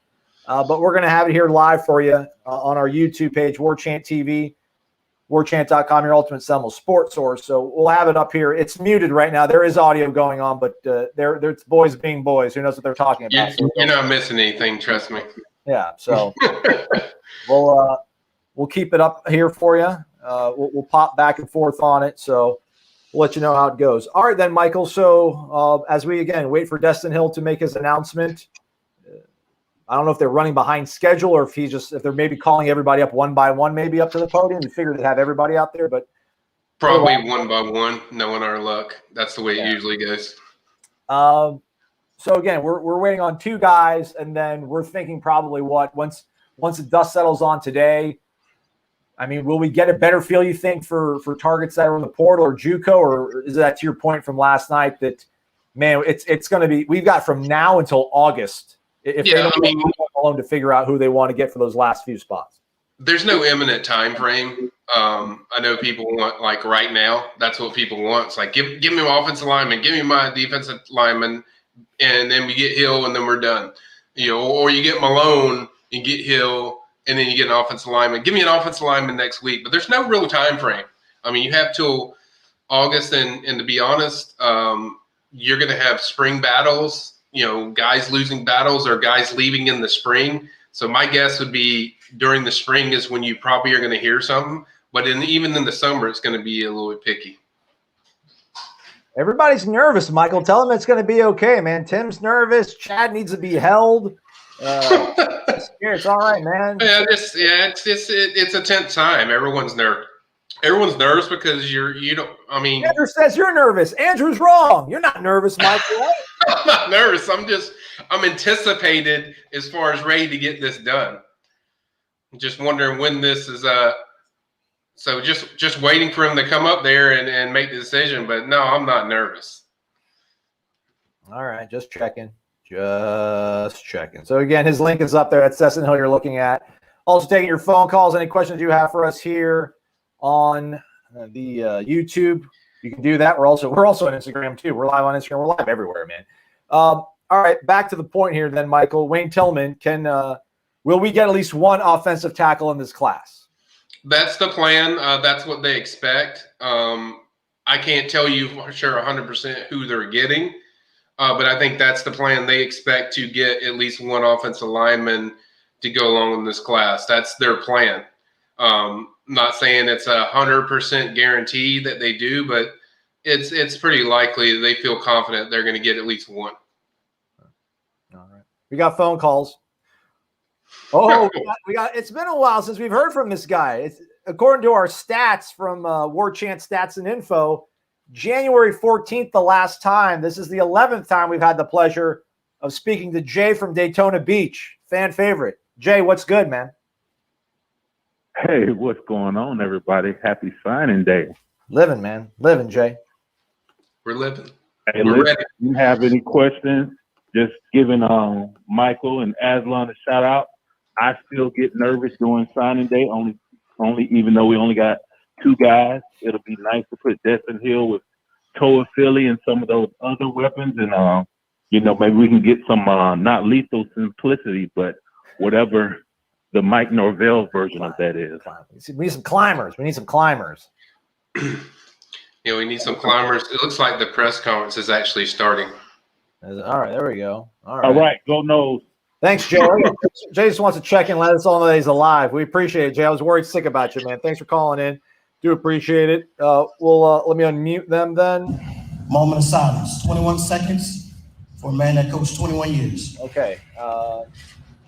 But we're going to have it here live for you on our YouTube page, Warchant TV, warchant.com, your ultimate Seminoles sports source. So we'll have it up here. It's muted right now. There is audio going on, but there's boys being boys. Who knows what they're talking about? You're not missing anything, trust me. Yeah, so we'll keep it up here for you. We'll pop back and forth on it, so we'll let you know how it goes. All right, then, Michael. So as we again wait for Destin Hill to make his announcement, I don't know if they're running behind schedule or if they're maybe calling everybody up one by one, maybe up to the podium. We figured to have everybody out there, but probably one by one, knowing our luck. That's the way it usually goes. So again, we're waiting on two guys, and then we're thinking probably once the dust settles on today. I mean, will we get a better feel, you think, for targets that are in the portal or JUCO, or is that to your point from last night that, man, it's going to be – we've got from now until August if they don't alone to figure out who they want to get for those last few spots. There's no imminent time frame. I know people want, like, right now. That's what people want. It's like, give me my offensive lineman, give me my defensive lineman, and then we get Hill, and then we're done. Or you get Malone and get Hill, and then you get an offensive lineman. Give me an offensive lineman next week. But there's no real time frame. I mean, you have till August, and to be honest, you're going to have spring battles, guys losing battles or guys leaving in the spring. So my guess would be during the spring is when you probably are going to hear something. But even in the summer, it's going to be a little bit picky. Everybody's nervous, Michael. Tell them it's going to be okay, man. Tim's nervous. Chad needs to be held. It's all right, man. Yeah, it's a tense time. Everyone's nervous. Everyone's nervous because you don't. I mean, Andrew says you're nervous. Andrew's wrong. You're not nervous, Michael. Right? I'm not nervous. I'm anticipated as far as ready to get this done. I'm just wondering when this is. So just waiting for him to come up there and make the decision. But no, I'm not nervous. All right, just checking. So again, his link is up there. That's Destin Hill you're looking at. Also taking your phone calls. Any questions you have for us here on the YouTube, you can do that. We're also on Instagram too. We're live on Instagram. We're live everywhere, man. All right, back to the point here then, Michael. Wayne Tillman, will we get at least one offensive tackle in this class? That's the plan. That's what they expect. I can't tell you for sure 100% who they're getting, but I think that's the plan. They expect to get at least one offensive lineman to go along in this class. That's their plan. Not saying it's 100% guarantee that they do, but it's pretty likely they feel confident they're going to get at least one. All right. We got phone calls. Oh, we got. It's been a while since we've heard from this guy. It's according to our stats from Warchant Stats and Info, January 14th, the last time. This is the 11th time we've had the pleasure of speaking to Jay from Daytona Beach, fan favorite. Jay, what's good, man? Hey, what's going on, everybody? Happy signing day. Living, man. Living, Jay. We're living. Hey, We're ready. if you have any questions, just giving Michael and Aslan a shout out. I still get nervous during signing day, only even though we only got two guys. It'll be nice to put Destin Hill with Toa Philly and some of those other weapons, and maybe we can get some not lethal simplicity, but whatever the Mike Norvell version of that is. We need some climbers. Yeah, we need some climbers. It looks like the press conference is actually starting. All right, there we go. All right, go Noles. Thanks, Jay. Jay just wants to check in, let us all know that he's alive. We appreciate it, Jay. I was worried sick about you, man. Thanks for calling in. Do appreciate it. Let me unmute them then. Moment of silence. 21 seconds for a man that coached 21 years. Okay.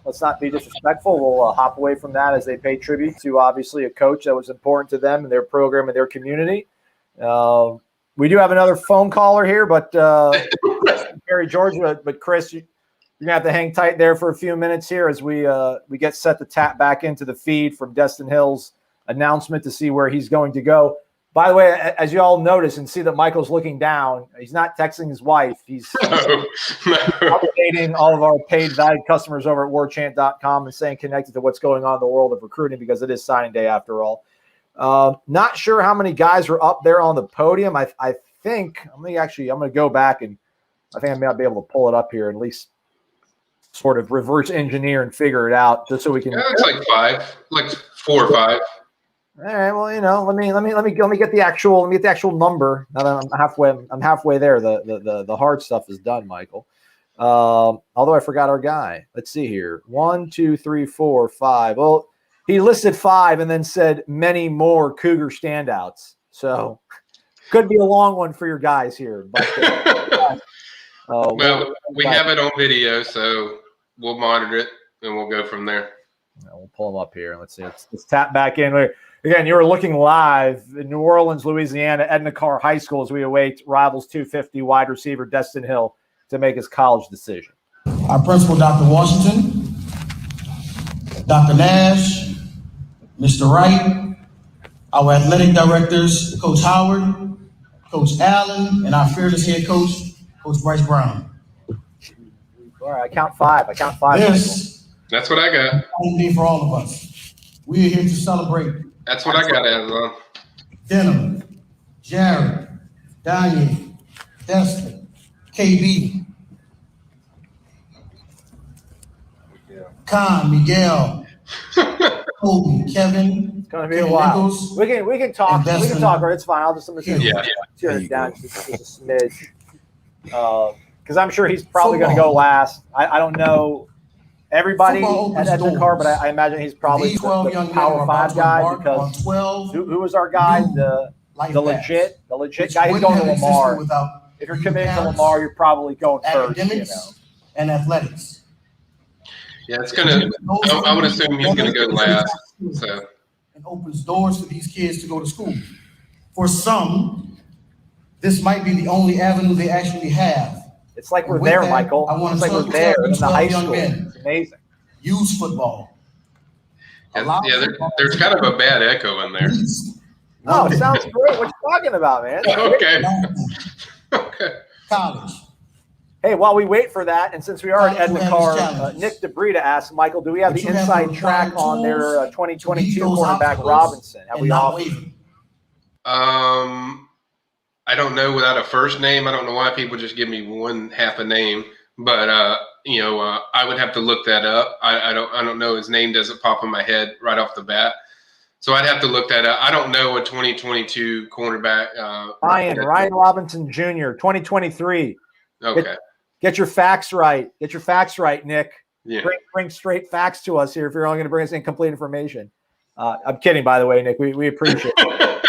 Let's not be disrespectful. We'll hop away from that as they pay tribute to obviously a coach that was important to them and their program and their community. We do have another phone caller here, but Gary George, but Chris, you're gonna have to hang tight there for a few minutes here as we get set to tap back into the feed from Destin Hill's announcement to see where he's going to go. By the way, as you all notice and see that Michael's looking down, he's not texting his wife. He's updating all of our paid valued customers over at warchant.com and staying connected to what's going on in the world of recruiting because it is signing day after all. Not sure how many guys are up there on the podium. I think I'm going to go back and I think I may not be able to pull it up here and at least sort of reverse engineer and figure it out just so we can. Yeah, it's like 4 or 5. All right. Well, let me get the actual number. Now that I'm halfway there. The hard stuff is done, Michael. Although I forgot our guy. Let's see here. 1, 2, 3, 4, 5. Well, he listed 5 and then said many more Cougar standouts. So could be a long one for your guys here. But, well, we have it on video, so we'll monitor it and we'll go from there. We'll pull them up here. Let's see. Let's tap back in. Again, you were looking live in New Orleans, Louisiana, Edna Carr High School as we await Rivals 250 wide receiver Destin Hill to make his college decision. Our principal, Dr. Washington, Dr. Nash, Mr. Wright, our athletic directors, Coach Howard, Coach Allen, and our fearless head coach, Coach Bryce Brown. All right, I count 5. Yes. That's what I got. For all of us. We are here to celebrate. That's what I got, Aslan. Denham, Jared, Danye, Destyn, KB, Khan, Miguel, Kobe, Kevin. It's gonna be a while. Nichols, we can talk. We can talk. Or it's fine. I'll just tear it down just a smidge. because I'm sure he's probably going to go last. I don't know everybody Football at opens Edmond Carr, but doors. I imagine he's probably These 12 the young men Power are about 5 to guy embark on because 12 who was our guy? new life The paths, legit which guy. He's wouldn't going to have existed Lamar. without If you're you committing to parents, Lamar, you're probably going first. academics, and athletics. Yeah, it's gonna. I would assume he's gonna go last. So and opens doors for these kids to go to school. For some, this might be the only avenue they actually have. It's like we're And with there, that, Michael. I want It's to like we're tell there you in the 12 high young school. men, It's amazing. use football. there's kind of a bad echo in there. No, it sounds great. What you talking about, man? Okay. Okay. College. Hey, while we wait for that, and since we are at Edmond Carr, Nick DeBrita asked, Michael, do we have the inside track on their 2022 cornerback Robinson? Have we offered? I don't know without a first name. I don't know why people just give me one half a name, but I would have to look that up. I don't know. His name doesn't pop in my head right off the bat, so I'd have to look that up. I don't know a 2022 cornerback. Ryan Robinson Jr. 2023. Okay. Get your facts right. Get your facts right, Nick. Yeah. Bring straight facts to us here if you're only going to bring us incomplete information. I'm kidding, by the way, Nick. We appreciate it.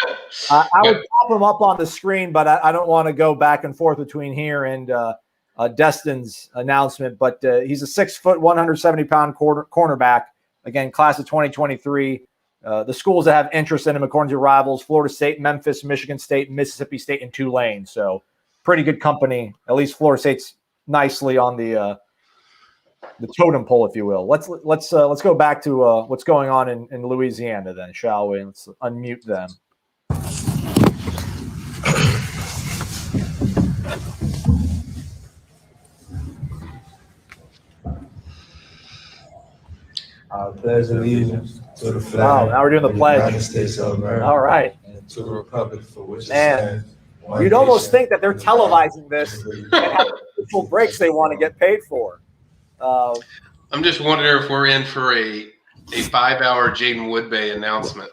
I would pop him up on the screen, but I don't want to go back and forth between here and Destin's announcement. But he's a 6 foot, 170-pound cornerback. Again, class of 2023. The schools that have interest in him, according to rivals, Florida State, Memphis, Michigan State, Mississippi State, and Tulane. So pretty good company. At least Florida State's nicely on the totem pole, if you will. Let's go back to what's going on in Louisiana, then, shall we? Let's unmute them. I pledge allegiance to the flag. Oh, now we're doing the pledge. United States of America. All right. And to the republic for which it Man, stands. you'd almost think that they're televising this and have full breaks they want to get paid for. I'm just wondering if we're in for a 5-hour Jaden Woodbay announcement.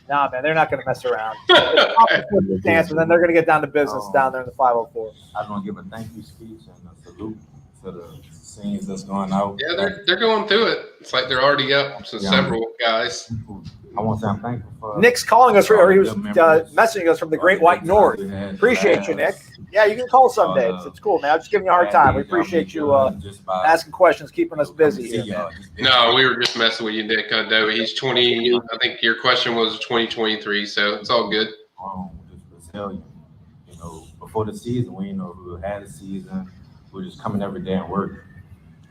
Nah, man, they're not going to mess around. Dance, and then they're going to get down to business down there in the 504. I was going to give a thank you speech and a salute to the scenes that's going out. Yeah, they're going through it. It's like they're already up to several guys. I want to say I'm thankful for. Nick's calling us, or he was messaging us from the Great White North. Appreciate you, Nick. Yeah, you can call someday. It's cool, man. I'm just giving you a hard time. We appreciate you asking questions, keeping us busy here, man. No, we were just messing with you, Nick. No, he's 20. I think your question was 2023, so it's all good. Brazilian, before the season, we didn't know who had a season. We were just coming every day and work,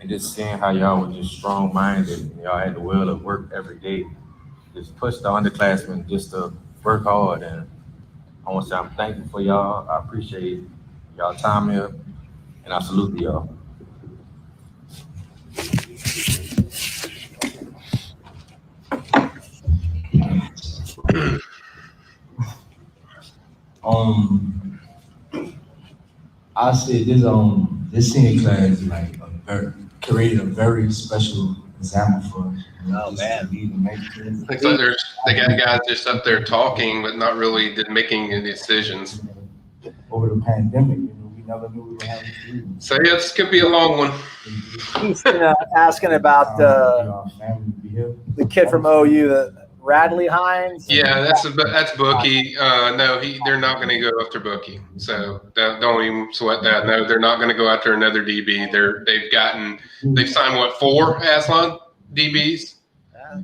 and just seeing how y'all were just strong-minded. And y'all had the will to work every day. Just push the underclassmen just to work hard, and I want to say I'm thankful for y'all. I appreciate y'all time here, and I salute y'all. I said this senior class is created a very special example for us. Oh man, Looks like they got guys just up there talking, but not really making any decisions. Over the pandemic, we never knew we would have a season. So yeah, this could be a long one. He's asking about the kid from OU, the Radley Hines. Yeah, that's Bookie. No, they're not going to go after Bookie. So don't even sweat that. No, they're not going to go after another DB. They've signed what, 4 Aslan DBs?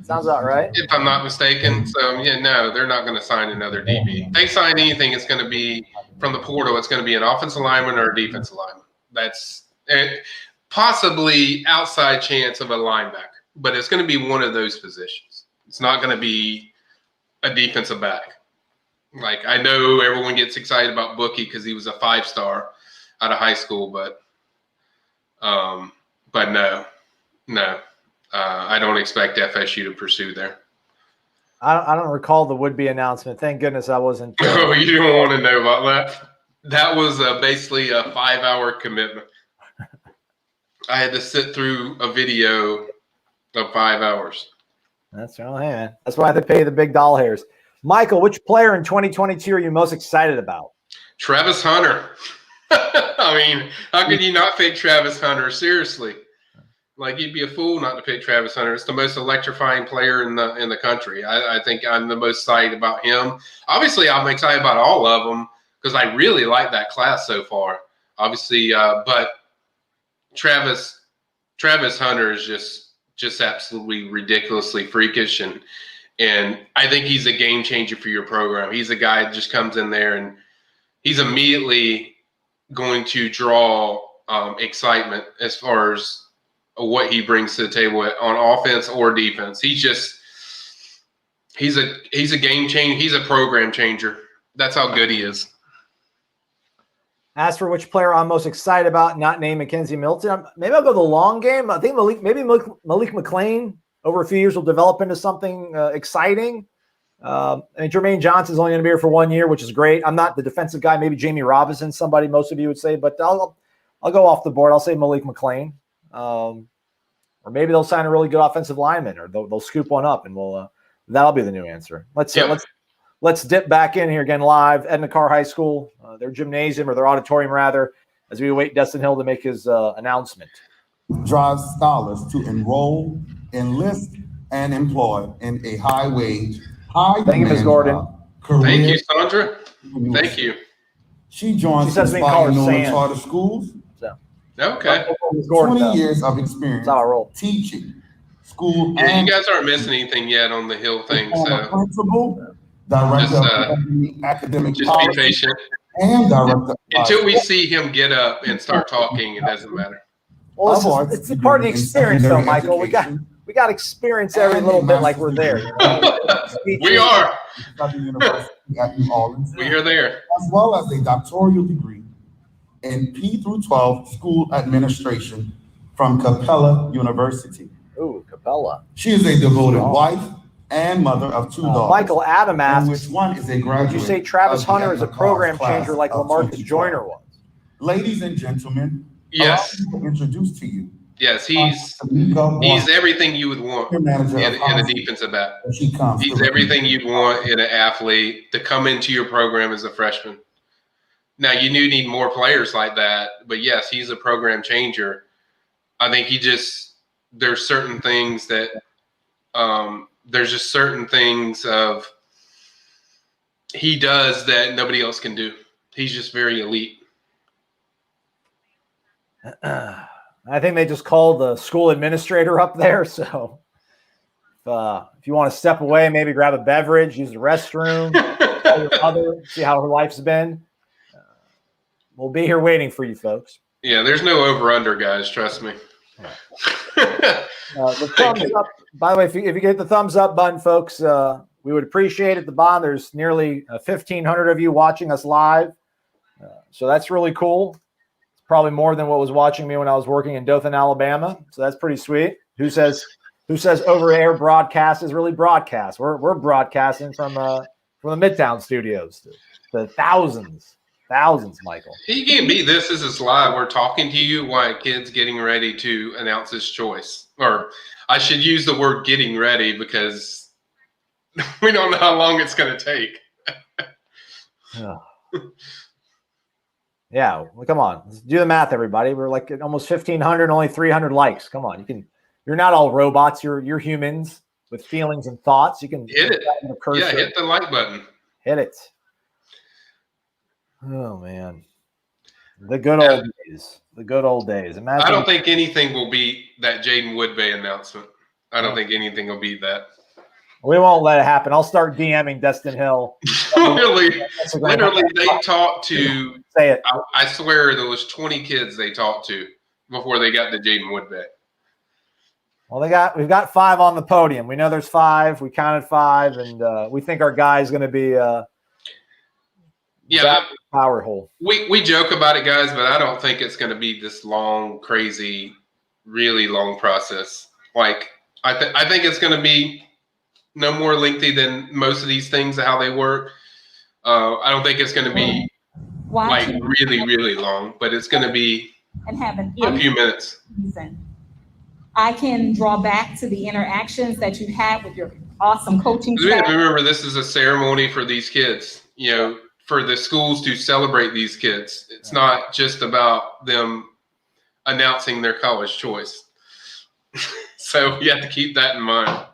Sounds about right. If I'm not mistaken. So yeah, no, they're not going to sign another DB. If they sign anything, it's going to be from the portal. It's going to be an offensive lineman or a defensive lineman. That's possibly outside chance of a linebacker, but it's going to be one of those positions. It's not going to be a defensive back. Like, I know everyone gets excited about Bookie because he was a 5-star out of high school, but no. I don't expect FSU to pursue there. I don't recall the would-be announcement. Thank goodness I wasn't. Oh, you don't want to know about that. That was basically a 5-hour commitment. I had to sit through a video of 5 hours. That's right, man. That's why they pay the big doll hairs. Michael, which player in 2022 are you most excited about? Travis Hunter. I mean, how could you not pick Travis Hunter? Seriously. Like, you'd be a fool not to pick Travis Hunter. It's the most electrifying player in the country. I think I'm the most excited about him. Obviously, I'm excited about all of them because I really like that class so far. Obviously, but Travis Hunter is just absolutely ridiculously freakish, and I think he's a game changer for your program. He's a guy that just comes in there and he's immediately going to draw excitement as far as what he brings to the table on offense or defense. He's a game changer. He's a program changer. That's how good he is. As for which player I'm most excited about, not named Mackenzie Milton, maybe I'll go the long game. I think Malik Mclean over a few years will develop into something exciting. I mean, Jermaine Johnson's only going to be here for 1 year, which is great. I'm not the defensive guy. Maybe Jamie Robinson, somebody most of you would say, but I'll go off the board. I'll say Malik Mclean. Or maybe they'll sign a really good offensive lineman, or they'll scoop one up, and that'll be the new answer. Let's dip back in here again live. Edna Carr High School, their gymnasium or their auditorium rather, as we await Destin Hill to make his announcement. Drives scholars to enroll, enlist, and employ in a high wage, high Thank you, Ms. Gordon. Thank you, Sandra. Thank you. She joins Inspire Norvell charter schools. Okay. 20 years of experience teaching school. Yeah, you guys aren't missing anything yet on the Hill thing, so principal, director of academic just be patient. And director until we see him get up and start talking. It doesn't matter. Well, it's part of the experience, though, Michael. We got to experience every little bit like we're there. You know? We are. At the University at New Orleans. We are there. As well as a doctoral degree in P through 12 school administration from Capella University. Ooh, Capella. She is a devoted wife and mother of two daughters. Michael Adam asks, which one is a graduate? Would you say Travis Hunter is a program changer like LaMarcus Joyner was? Ladies and gentlemen, yes, allow me to introduce to you. Yes, he's everything you would want in a defensive back. He's everything you'd want in an athlete to come into your program as a freshman. Now, you do need more players like that, but yes, he's a program changer. I think there's certain things that there's just certain things of he does that nobody else can do. He's just very elite. I think they just called the school administrator up there. So if you want to step away, maybe grab a beverage, use the restroom, call your mother, see how her life's been. We'll be here waiting for you, folks. Yeah, there's no over-under, guys. Trust me. The thumbs up. By the way, if you get the thumbs up button, folks, we would appreciate it. The bond. There's nearly 1,500 of you watching us live, so that's really cool. It's probably more than what was watching me when I was working in Dothan, Alabama. So that's pretty sweet. Who says over-air broadcast is really broadcast? We're broadcasting from the Midtown studios to thousands, Michael. He can't beat this. This is live. We're talking to you while a kid's getting ready to announce his choice. Or I should use the word getting ready because we don't know how long it's going to take. Yeah, well, come on. Let's do the math, everybody. We're like at almost 1,500, only 300 likes. Come on. You're not all robots. You're humans with feelings and thoughts. You can hit it. Yeah, hit the like button. Hit it. Oh, man. The good old days. The good old days. Imagine. I don't think anything will beat that Jaden Woodbay announcement. I don't think anything will beat that. We won't let it happen. I'll start DMing Destin Hill. Literally, they talked to. Say it. I swear there was 20 kids they talked to before they got to Jaden Woodbay. Well, we've got 5 on the podium. We know there's 5. We counted 5, and we think our guy's going to be power hole. We joke about it, guys, but I don't think it's going to be this long, crazy, really long process. Like I think it's going to be no more lengthy than most of these things, how they work. I don't think it's going to be like really, really long, but it's going to be a few minutes. I can draw back to the interactions that you had with your awesome coaching staff. Remember, this is a ceremony for these kids. You know, for the schools to celebrate these kids. It's not just about them announcing their college choice. So you have to keep that in mind.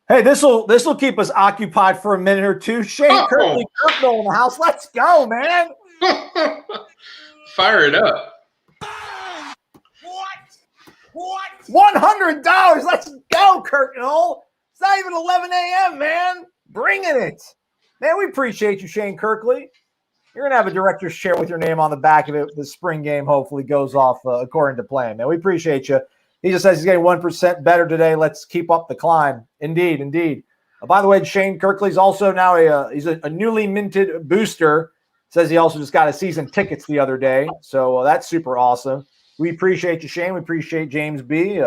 Hey, this will keep us occupied for a minute or two. Shane Kirkley, Kirknell in the house. Let's go, man. Fire it up. What? $100. Let's go, Kirknell. It's not even 11 a.m., man. Bringing it. Man, we appreciate you, Shane Kirkley. You're going to have a director's chair with your name on the back of it. The spring game hopefully goes off according to plan, man. We appreciate you. He just says he's getting 1% better today. Let's keep up the climb. Indeed, indeed. By the way, Shane Kirkley's also now he's a newly minted booster. Says he also just got his season tickets the other day. So that's super awesome. We appreciate you, Shane. We appreciate James B.,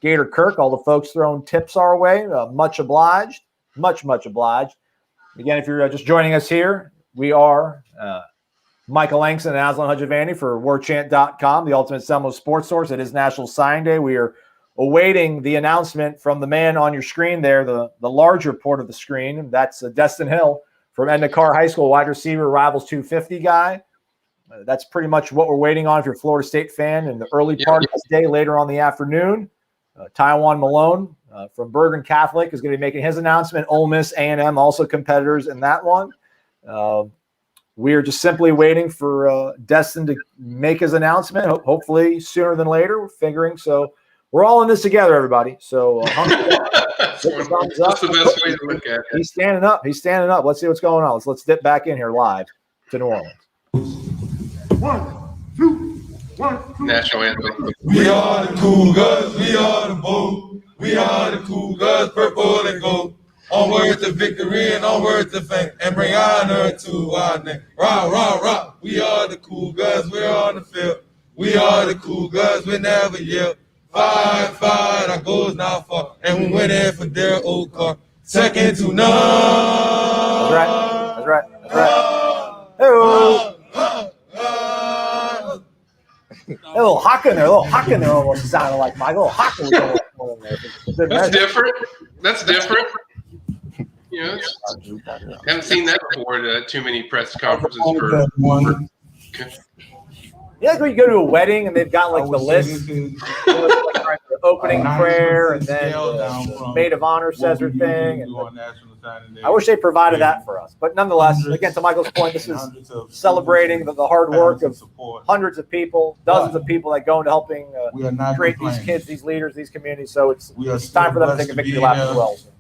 Gator Kirk, all the folks throwing tips our way. Much obliged. Much obliged. Again, if you're just joining us here, we are Michael Langston and Aslan Hajavani for Warchant.com, the ultimate Seminoles sports source. It is National Signing Day. We are awaiting the announcement from the man on your screen there, the larger port of the screen. That's Destin Hill from Endicott High School, wide receiver, Rivals 250 guy. That's pretty much what we're waiting on if you're a Florida State fan in the early part of this day, later on the afternoon. Taiwan Malone from Bergen Catholic is going to be making his announcement. Ole Miss, A&M also competitors in that one. We are just simply waiting for Destin to make his announcement, hopefully sooner than later. We're figuring. So we're all in this together, everybody. So That's the best way to look at it. He's standing up. He's standing up. Let's see what's going on. Let's dip back in here live to New Orleans. 1, 2, 1, 2. National anthem. We are the Cougars, we are the Bold. We are the Cougars, purple and gold. Onward to victory and onward to fame, and bring honor to our name. Rah, rah, rah. We are the Cougars, we're on the field. We are the Cougars, we never yield. Fight, our goals now far, and we win it for their old car. Second to none. That's right. Hey, a little hawk in there, almost sounded like Michael. Hawk in there. That's different. You know, haven't seen that before at too many press conferences for Yeah, when you go to a wedding and they've got like the list, the opening prayer, and then the maid of honor says her thing. And I wish they provided that for us. But nonetheless, again, to Michael's point, this is celebrating the hard work of hundreds of people, dozens of people that go into helping create these kids, these leaders, these communities. So it's time for them to take a victory lap as well. So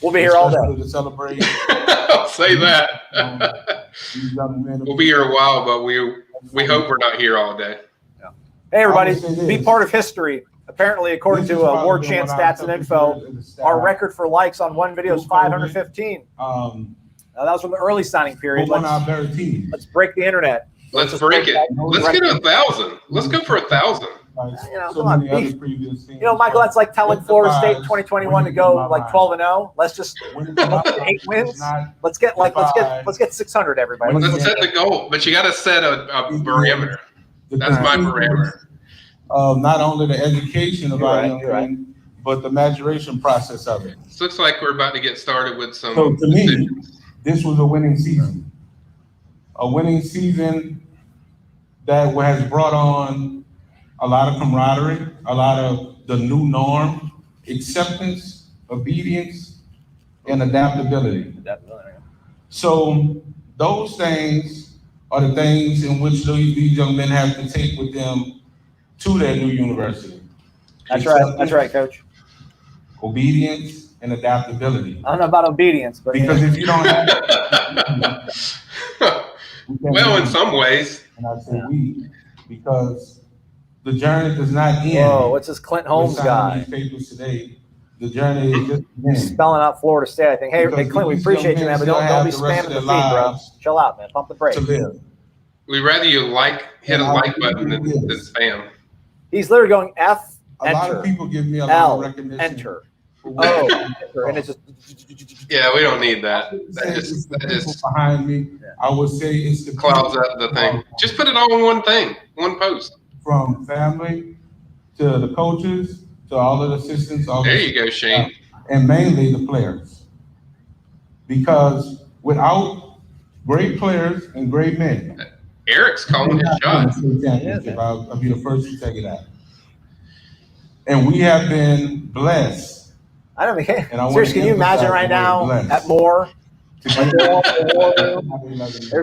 we'll be here all day. I'll say that. We'll be here a while, but we hope we're not here all day. Yeah. Hey, everybody, be part of history. Apparently, according to Warchant stats and info, our record for likes on one video is 515. That was from the early signing period. Let's break the internet. Let's break it. Let's get 1,000. Let's go for 1,000. Come on, Michael, that's like telling Florida State in 2021 to go like 12-0. Let's just 8 wins. Let's get 600, everybody. Let's set the goal, but you got to set a parameter. That's my parameter. Not only the education about young but the maturation process of it. This looks like we're about to get started with some. So to me, this was a winning season. A winning season that has brought on a lot of camaraderie, a lot of the new norm, acceptance, obedience, and adaptability. So those things are the things in which these young men have to take with them to their new university. That's right, Coach. Obedience and adaptability. I don't know about obedience, but because if you don't have well, in some ways. And I say we, because the journey does not end. Whoa, what's this Clint Holmes guy? Papers today. The journey is just beginning. Spelling out Florida State, I think. Hey, Clint, we appreciate you, man, but don't be spamming the feed, bro. Chill out, man. Pump the brakes. We'd rather you hit a like button than spam. He's literally going F, a lot of people give me a lot of recognition. Enter. Oh, enter. And it's just. Yeah, we don't need that. That just behind me. I would say it's the clouds up the thing. Just put it all in one thing, one post. From family to the coaches to all of the assistants. There you go, Shane. And mainly the players. Because without great players and great men. Eric's calling his shot. I'll be the first to take it out. And we have been blessed. I don't mean, seriously, can you imagine right now at Moore? Like they're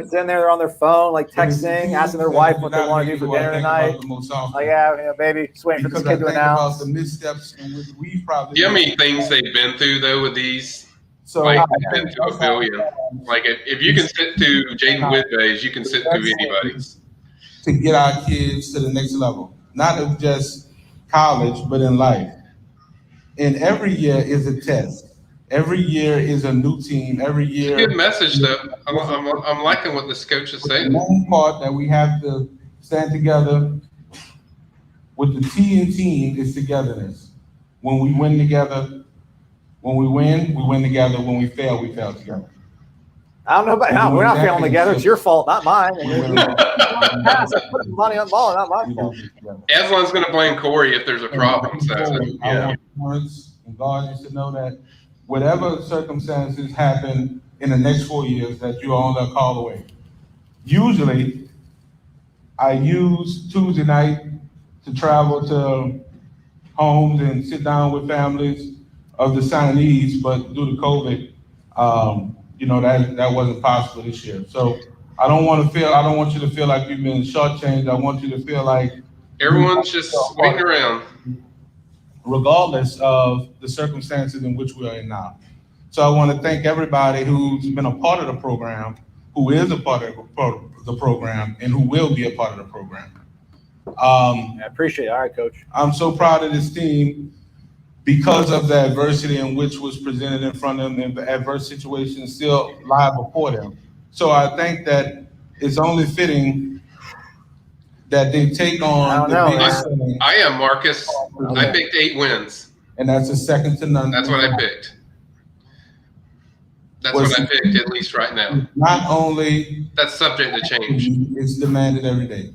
sitting there, they're on their phone, like texting, asking their wife what they want to do for dinner tonight. Like, yeah, baby, just waiting for this kid to announce. The missteps in which we probably. Do you know how many things they've been through though with these? So like they've been through a billion. Like if you can sit through Jaden Whitbay's, you can sit through anybody's. To get our kids to the next level, not of just college, but in life. And every year is a test. Every year is a new team. Every year. Good message, though. I'm liking what this coach is saying. The main part that we have to stand together with the T in team is togetherness. When we win together, when we win together. When we fail together. I don't know about how. We're not failing together. It's your fault, not mine. Putting money on the ball, not my fault. Aslan's going to blame Corey if there's a problem. So, yeah. Parents and guardians to know that whatever circumstances happen in the next 4 years, that you are on that call away. Usually, I use Tuesday night to travel to homes and sit down with families of the signees, but due to COVID, that wasn't possible this year. So I don't want you to feel like you've been shortchanged. I want you to feel like everyone's just waiting around, regardless of the circumstances in which we are in now. So I want to thank everybody who's been a part of the program, who is a part of the program, and who will be a part of the program. I appreciate it. All right, Coach. I'm so proud of this team because of the adversity in which was presented in front of them, and the adverse situations still lie before them. So I think that it's only fitting that they take on the biggest thing. I am, Marcus. I picked 8 wins. And that's a second to none. That's what I picked. That's what I picked, at least right now. Not only that's subject to change. It's demanded every day.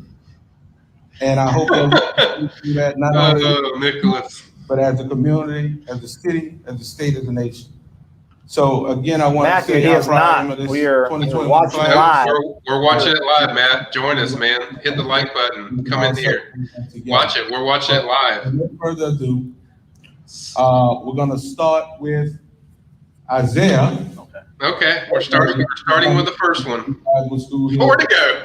And I hope that we do that not only Nicholas, but as a community, as a city, as a state, as a nation. So again, I want to say he is not. We are watching live. We're watching it live, Matt. Join us, man. Hit the like button. Come in here. Watch it. We're watching it live. No further ado, we're going to start with Isaiah. Okay, we're starting with the first one. 4 to go.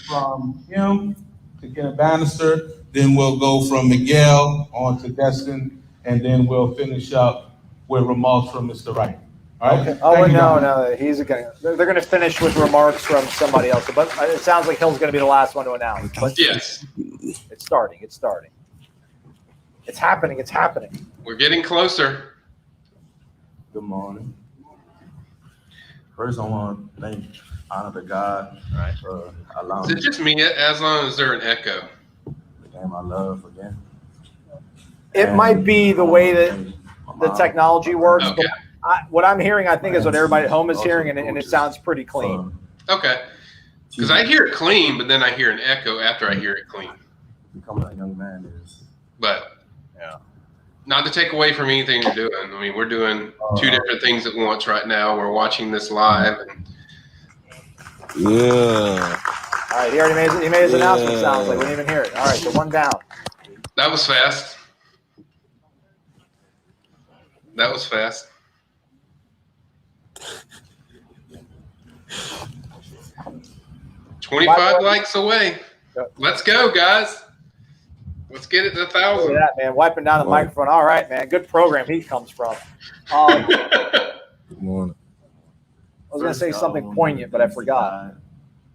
From him to Kenneth Bannister, then we'll go from Miguel on to Destyn, and then we'll finish up with remarks from Mr. Wright. All right. Okay. Oh no, they're going to finish with remarks from somebody else. But it sounds like Hill's going to be the last one to announce. But yes, it's starting. It's happening. We're getting closer. Good morning. First, I want to honor the God for allowing. Is it just me, Aslan? Is there an echo? The game I love again. It might be the way that the technology works, but what I'm hearing, I think, is what everybody at home is hearing, and it sounds pretty clean. Okay. Because I hear it clean, but then I hear an echo after I hear it clean. Becoming a young man is. But not to take away from anything you're doing. I mean, we're doing 2 different things at once right now. We're watching this live. Yeah. All right, he already made his announcement. Sounds like we didn't even hear it. All right, so 1 down. That was fast. 25 likes away. Let's go, guys. Let's get it to 1,000. Look at that, man. Wiping down the microphone. All right, man. Good program he comes from. Good morning. I was going to say something poignant, but I forgot.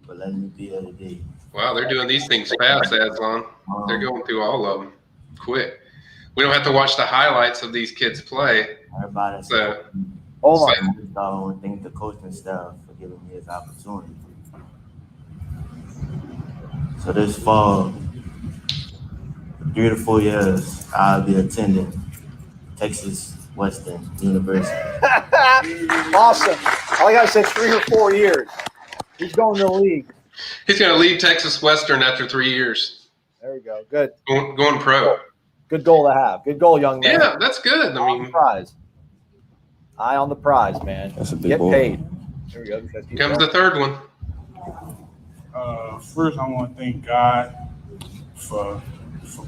But let me be here today. Wow, they're doing these things fast, Aslan. They're going through all of them quick. We don't have to watch the highlights of these kids play. Everybody, so hold on. I want to thank the coaching staff for giving me this opportunity. So this fall, 3 to 4 years, I'll be attending Texas Western University. Awesome. All I got to say 3 or 4 years. He's going to the league. He's going to leave Texas Western after 3 years. There we go. Good. Going pro. Good goal to have. Good goal, young man. Yeah, that's good. I mean, prize. Eye on the prize, man. That's a big Get goal. paid. There we go. Comes the third one. First, I want to thank God for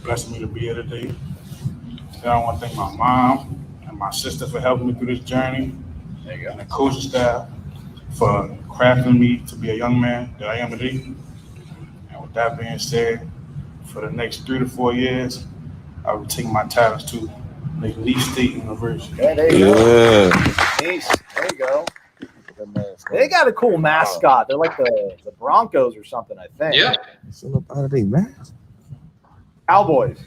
blessing me to be here today. Then I want to thank my mom and my sister for helping me through this journey. There you go. And the coaching staff for crafting me to be a young man that I am today. And with that being said, for the next 3 to 4 years, I will take my talents to Nice State University. Yeah, there you go. Nice. There you go. They got a cool mascot. They're like the Broncos or something, I think. Yeah. Cowboys.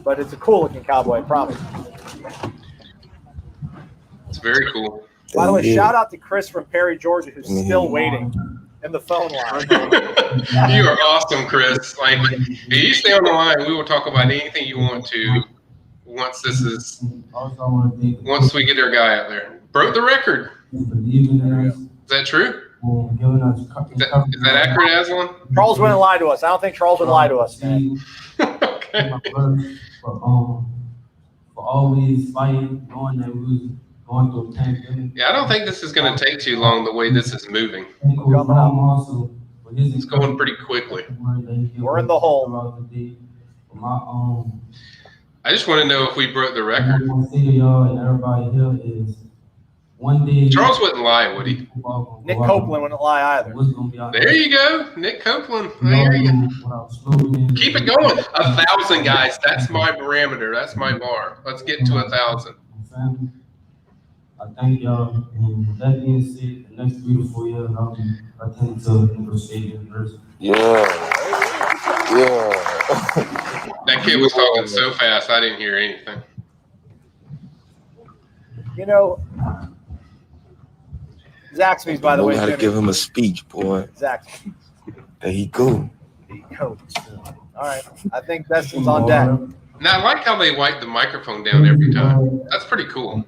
But it's a cool looking cowboy, I promise. It's very cool. By the way, shout out to Chris from Perry, Georgia, who's still waiting in the phone line. You are awesome, Chris. Like, if you stay on the line, we will talk about anything you want to once we get our guy out there. Broke the record. Is that true? Is that accurate, Aslan? Charles wouldn't lie to us. I don't think Charles would lie to us, man. Okay. For always fighting, knowing that we was going through a pandemic. Yeah, I don't think this is going to take too long the way this is moving. It's going pretty quickly. We're in the hole. I just want to know if we broke the record. Charles wouldn't lie, would he? Nick Copeland wouldn't lie either. There you go, Nick Copeland. There you go. Keep it going. 1,000 guys. That's my parameter. That's my bar. Let's get to 1,000. I thank y'all. And with that being said, the next 3 to 4 years, I'll be attending to Nicholas State University. That kid was talking so fast, I didn't hear anything. You know, Zaxby's, by the way. I gotta give him a speech, boy. Zaxby. There he go. All right. I think Destin's on deck. Now, I like how they wipe the microphone down every time. That's pretty cool.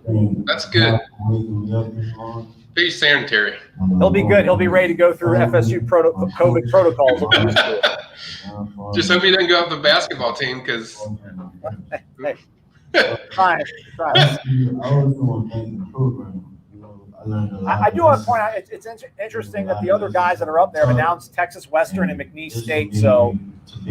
That's good. Pretty sanitary. He'll be good. He'll be ready to go through FSU COVID protocols. Just hope he doesn't go off the basketball team because. Hey. Try. I do want to point out it's interesting that the other guys that are up there have announced Texas Western and McNeese State. So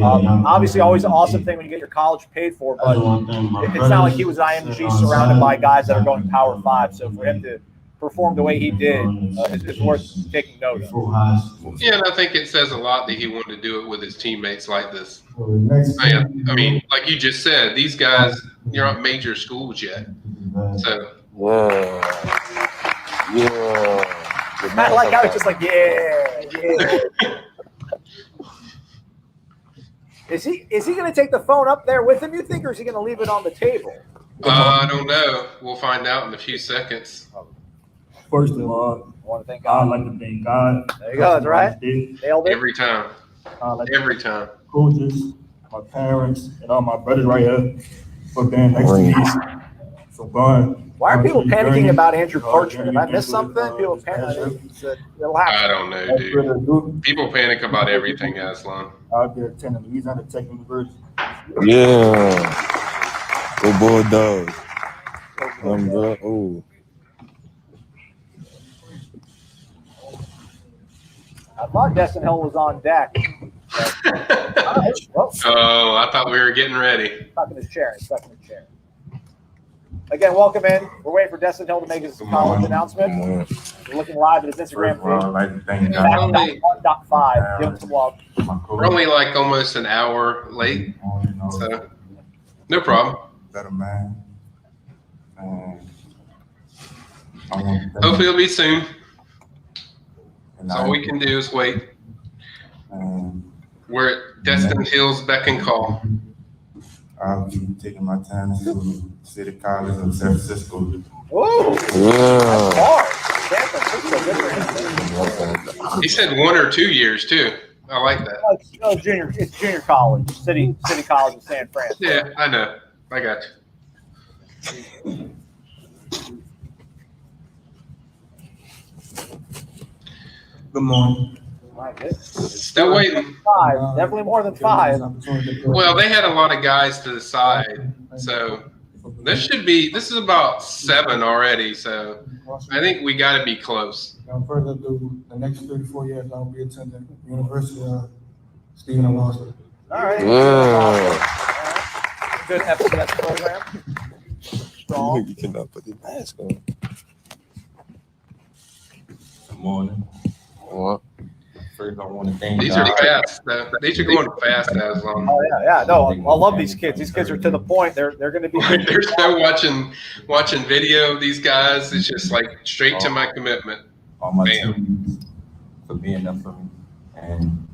obviously, always an awesome thing when you get your college paid for. But it's not like he was IMG surrounded by guys that are going Power 5. So for him to perform the way he did is worth taking note of. Yeah, and I think it says a lot that he wanted to do it with his teammates like this. I mean, like you just said, these guys, you're not major schools yet. So. Matt, like I was just like, yeah. Is he going to take the phone up there with him, you think, or is he going to leave it on the table? I don't know. We'll find out in a few seconds. First of all, I want to thank God. I'd like to thank God. There you go. That's right. Nailed it. Every time. Every time. Coaches, my parents, and all my brothers right here for being next to me. So, God. Why are people panicking about Andrew Parchment? If I missed something, people panic. It'll happen. I don't know, dude. People panic about everything, Aslan. I'll be attending Louisiana Tech University. Yeah. Go Bulldogs. Oh. I thought Destin Hill was on deck. Oh, I thought we were getting ready. Stuck in his chair. Again, welcome in. We're waiting for Destin Hill to make his college announcement. We're looking live at his Instagram feed. 1.5. Give him some love. We're only like almost an hour late, so no problem. Better man. Hopefully it'll be soon. That's all we can do is wait. We're at Destin Hill's beck and call. I'll be taking my time to City College of San Francisco. Whoa! He said 1 or 2 years too. I like that. Oh, it's junior college, City College of San Fran. Yeah, I know. I got you. Good morning. Still waiting. 5, definitely more than 5. Well, they had a lot of guys to the side, so This is about 7 already, so I think we got to be close. Without further ado, the next 34 years I'll be attending University of Stephen and Walter. All right. Good FCS program. Strong. You cannot put the mask on. Good morning. What? First, I want to thank These God. are fast. These are going fast, Aslan. Oh yeah. No, I love these kids. These kids are to the point. They're going to be. They're still watching video of these guys. It's just like straight to my commitment. All my teammates for being there for me. And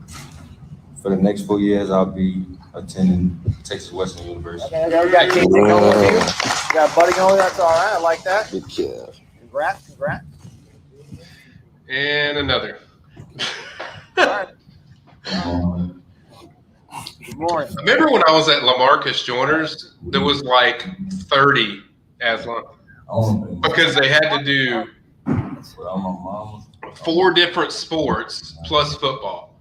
for the next 4 years, I'll be attending Texas Western University. Okay, we got Casey going with you. We got Buddy going. That's all right. I like that. Good kid. Congrats. And another. All right. Good morning. I remember when I was at LaMarcus Joyner's, there was like 30 Aslan because they had to do 4 different sports plus football.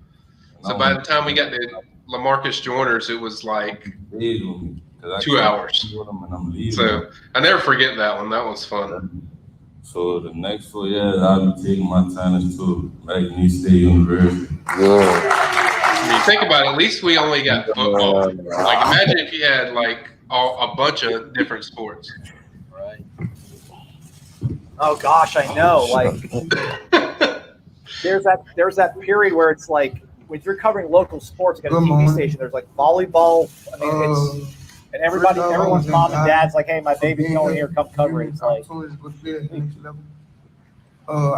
So by the time we got to LaMarcus Joyner's, it was like 2 hours. So I never forget that one. That was fun. So the next 4 years, I'll be taking my talents to Magnesia State University. I mean, think about it. At least we only got football. Like, imagine if you had like a bunch of different sports. Right. Oh gosh, I know. Like, there's that period where it's like when you're covering local sports, you got a TV station. There's like volleyball. I mean, it's. And everyone's mom and dad's like, hey, my baby's going here, come cover it. It's like, I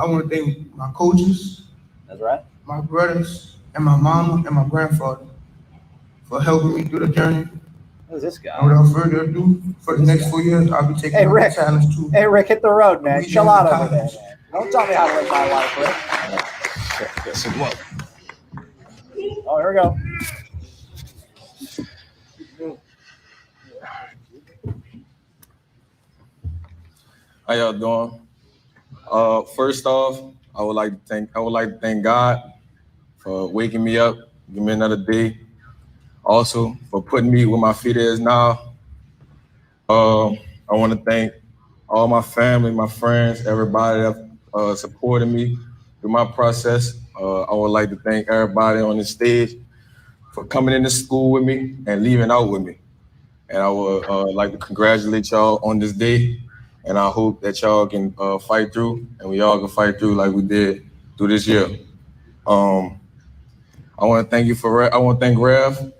want to thank my coaches. That's right. My brothers and my mama and my grandfather for helping me through the journey. Who's this guy? And without further ado, for the next 4 years, I'll be taking my challenge too. Hey, Rick, hit the road, man. Chill out over there, man. Don't tell me how to live my life, Rick. Oh, here we go. How y'all doing? First off, I would like to thank God for waking me up, give me another day. Also for putting me where my feet is now. I want to thank all my family, my friends, everybody that supported me through my process. I would like to thank everybody on the stage for coming into school with me and leaving out with me. And I would like to congratulate y'all on this day. And I hope that y'all can fight through, and we all can fight through like we did through this year. I want to thank Rev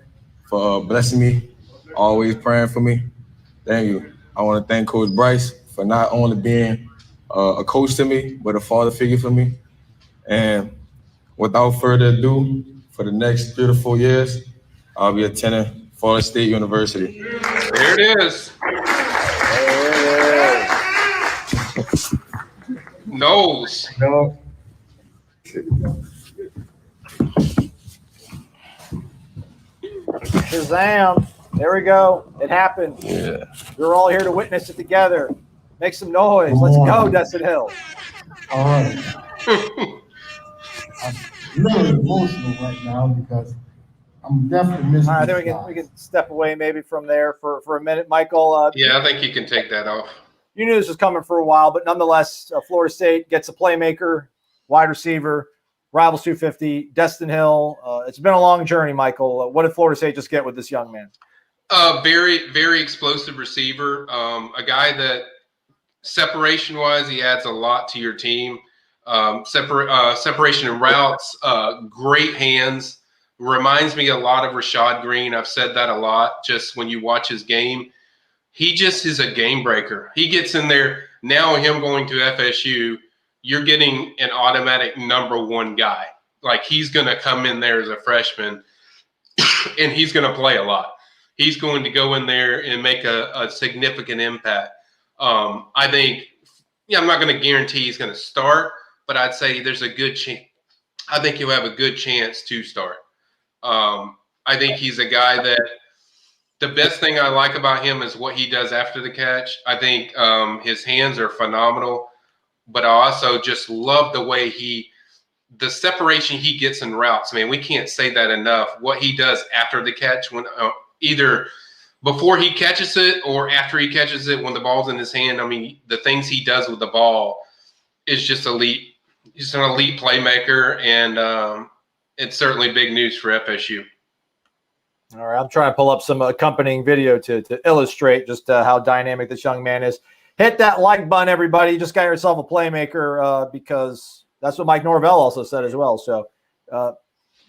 for blessing me, always praying for me. Thank you. I want to thank Coach Bryce for not only being a coach to me, but a father figure for me. And without further ado, for the next 3 to 4 years, I'll be attending Florida State University. There it is. Noles. No. Shazam. There we go. It happened. Yeah. We're all here to witness it together. Make some noise. Let's go, Destin Hill. All right. I'm really emotional right now because I'm definitely missing. All right, I think we can step away maybe from there for a minute. Michael. Yeah, I think you can take that off. You knew this was coming for a while, but nonetheless, Florida State gets a playmaker, wide receiver, Rivals 250, Destin Hill. It's been a long journey, Michael. What did Florida State just get with this young man? Very, very explosive receiver. A guy that separation-wise, he adds a lot to your team. Separation and routes, great hands. Reminds me a lot of Rashad Green. I've said that a lot just when you watch his game. He just is a game breaker. He gets in there. Now him going to FSU, you're getting an automatic #1 guy. Like, he's going to come in there as a freshman, and he's going to play a lot. He's going to go in there and make a significant impact. I think, I'm not going to guarantee he's going to start, but I'd say there's a good chance. I think he'll have a good chance to start. I think he's a guy that the best thing I like about him is what he does after the catch. I think his hands are phenomenal, but I also just love the way the separation he gets in routes. Man, we can't say that enough. What he does after the catch when either before he catches it or after he catches it when the ball's in his hand. I mean, the things he does with the ball is just elite. He's an elite playmaker, and it's certainly big news for FSU. All right, I'm trying to pull up some accompanying video to illustrate just how dynamic this young man is. Hit that like button, everybody. You just got yourself a playmaker because that's what Mike Norvell also said as well. So